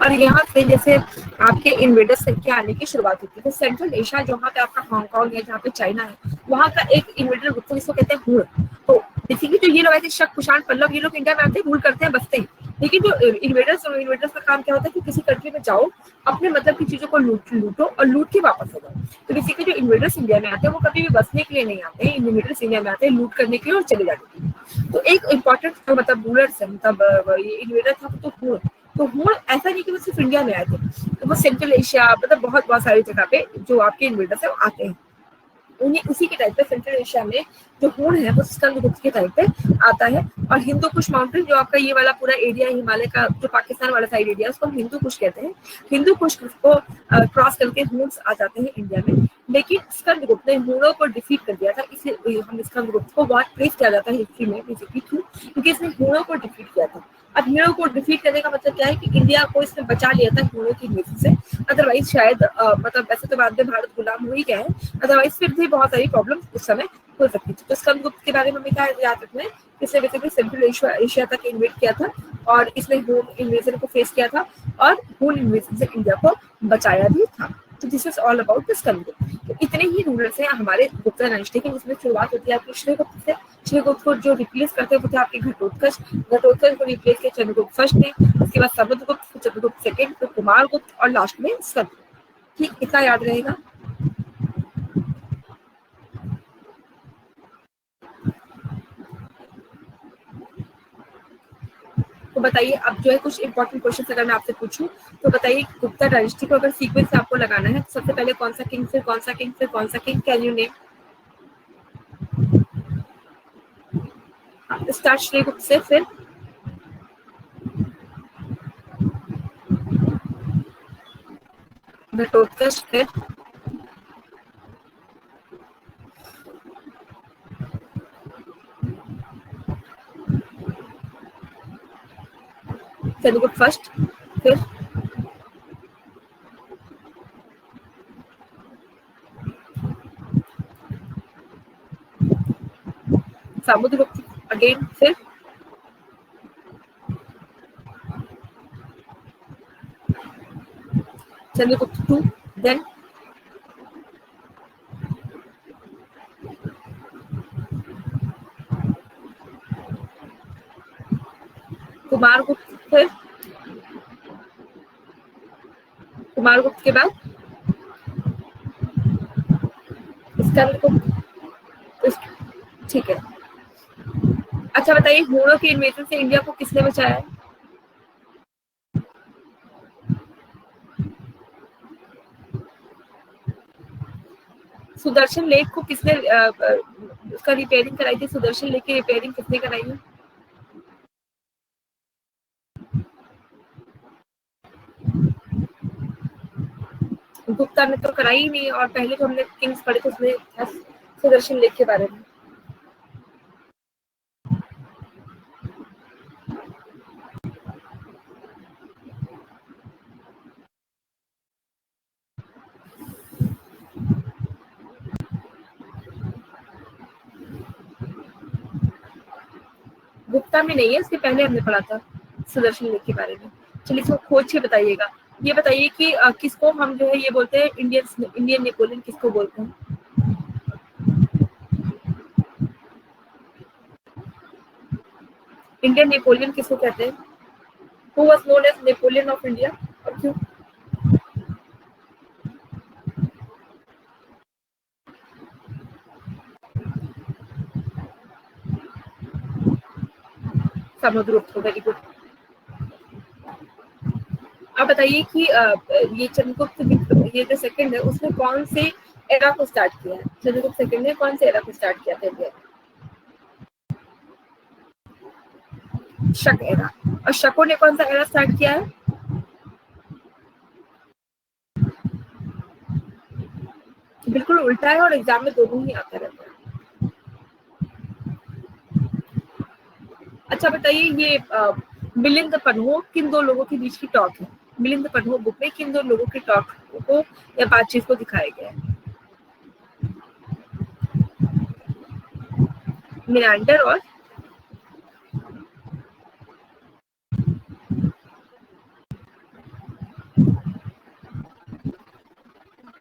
और यहाँ से जैसे आपके इन्वेडर्स के आने की शुरुआत होती है। सेंट्रल एशिया जहाँ पे आपका हांगकांग है, जहाँ पे चाइना है, वहाँ का एक इन्वेडर ग्रुप जिसको कहते हैं हुण। तो बेसिकली जो ये लोग ऐसे शक, कुषाण, पल्लव, ये लोग इंडिया में आते हैं, रूल करते हैं, बसते हैं। लेकिन जो इन्वेडर्स का काम क्या होता है कि किसी कंट्री में जाओ, अपने मतलब की चीजों को लूटो और लूट के वापस हो जाओ। तो बेसिकली जो इन्वेडर्स इंडिया में आते हैं वो कभी भी बसने के लिए नहीं आते हैं, इन्वेडर्स इंडिया में आते हैं लूट करने के लिए और चले जाते हैं। तो एक इम्पोर्टेंट मतलब रूलर्स है, मतलब ये इन्वेडर था तो हुण। तो हुण ऐसा नहीं कि वो सिर्फ इंडिया में आए थे, तो वो सेंट्रल एशिया मतलब बहुत बहुत सारी जगह पे जो आपके इन्वेडर्स है वो आते हैं। उन्हीं उसी के टाइप पे सेंट्रल एशिया में जो हुण है वो स्कंदगुप्त के टाइप पे आता है। और हिंदू कुश माउंटेन जो आपका ये वाला पूरा एरिया हिमालय का जो पाकिस्तान वाला साइड एरिया उसको हम हिंदू कुश कहते हैं। हिंदू कुश को क्रॉस करके हुण्स आ जाते हैं इंडिया में। लेकिन स्कंदगुप्त ने हुणों को डिफीट कर दिया था, इसलिए हम स्कंदगुप्त को बहुत प्रेस किया जाता है हिस्ट्री में बेसिकली, क्यों? क्योंकि इसने हुणों को डिफीट किया था। अब हीरो को डिफीट करने का मतलब क्या है कि इंडिया को इसने बचा लिया था हीरो की इन्वेजन से। अदरवाइज शायद मतलब वैसे तो बाद में भारत गुलाम हो ही गया है, अदरवाइज फिर भी बहुत सारी प्रॉब्लम उस समय हो सकती थी। तो स्कंदगुप्त के बारे में हमें क्या याद रखना है, इसने बेसिकली सेंट्रल एशिया तक इन्वेट किया था और इसने हून इन्वेजन को फेस किया था और हून इन्वेजन से इंडिया को बचाया भी था। तो this is all about the Skandagupta. तो इतने ही रूलर्स हैं हमारे गुप्ता डायनेस्टी के, जिसमें शुरुआत होती है आपके श्रीगुप्त से। श्रीगुप्त को जो रिप्लेस करते हैं वो थे आपके घटोत्कच। घटोत्कच को रिप्लेस किया चंद्रगुप्त फर्स्ट ने, उसके बाद समुद्रगुप्त, फिर चंद्रगुप्त सेकंड, फिर कुमारगुप्त और लास्ट में स्कंदगुप्त। ठीक, इतना याद रहेगा। तो बताइए अब जो है कुछ इंपॉर्टेंट क्वेश्चन अगर मैं आपसे पूछूं तो बताइए गुप्ता डायनेस्टी को अगर सीक्वेंस आपको लगाना है तो सबसे पहले कौन सा किंग, फिर कौन सा किंग, फिर कौन सा king, can you name? Start Srigupta से, फिर घटोत्कच, फिर चंद्रगुप्त फर्स्ट, फिर समुद्रगुप्त अगेन, फिर चंद्रगुप्त टू, देन कुमारगुप्त, फिर कुमारगुप्त के बाद स्कंदगुप्त। ठीक है, अच्छा बताइए हूणों के इन्वेजन से इंडिया को किसने बचाया है? सुदर्शन लेक को किसने उसका रिपेयरिंग कराई थी? सुदर्शन लेक की रिपेयरिंग किसने कराई है? गुप्ता ने तो कराई ही नहीं, और पहले जो हमने किंग्स पढ़े थे उसमें था सुदर्शन लेक के बारे में। गुप्ता में नहीं है, इसके पहले हमने पढ़ा था सुदर्शन लेक के बारे में। चलिए इसको खोज के बताइएगा। ये बताइए कि किसको हम जो है ये बोलते हैं इंडियन नेपोलियन किसको बोलते हैं? इंडियन नेपोलियन किसको कहते हैं? Who was known as Napoleon of India और क्यों? Samudragupta, very good. आप बताइए कि ये चंद्रगुप्त ये जो सेकंड है उसने कौन से एरा को स्टार्ट किया है? चंद्रगुप्त सेकंड ने कौन से एरा को स्टार्ट किया था इंडिया? शक एरा। और शकों ने कौन सा एरा स्टार्ट किया है? बिल्कुल उल्टा है और एग्जाम में दोनों ही आता रहता है। अच्छा बताइए, ये मिलिंद पन्हो किन दो लोगों के बीच की टॉक है? मिलिंद पन्हो बुक में किन दो लोगों की टॉक को या बातचीत को दिखाया गया है? मिनांडर और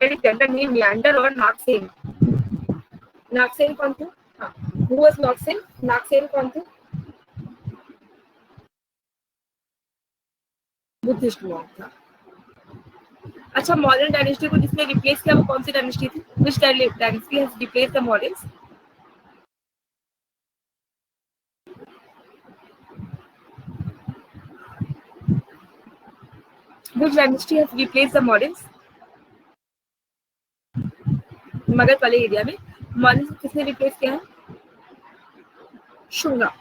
जेंडर नेम मियांडर और नागसेन। नागसेन कौन थे? हाँ, हु वाज नागसेन? नागसेन कौन थे? बुद्धिस्ट मॉन्क था। अच्छा, मॉडर्न डायनेस्टी को जिसने रिप्लेस किया वो कौन सी डायनेस्टी थी? Which dynasty has replaced the मॉडर्न्स? Which dynasty has replaced the मॉडर्न्स? Magadh वाले एरिया में मॉडर्न्स किसने रिप्लेस किया है? शुंगा।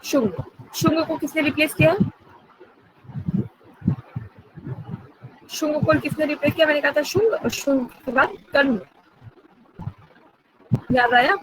शुंग। शुंग को किसने रिप्लेस किया? शुंग को किसने रिप्लेस किया? मैंने कहा था शुंग, और शुंग के बाद कर्ण। याद आया?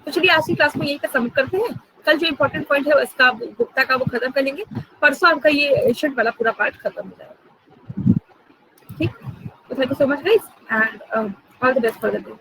तो चलिए आज की क्लास को यहीं पे सबमिट करते हैं। कल जो इम्पोर्टेंट पॉइंट है इसका गुप्ता का वो खत्म कर लेंगे। परसों आपका ये एशियंट वाला पूरा पार्ट खत्म हो जाएगा। ठीक, तो thank you so much guys and all the best for the day.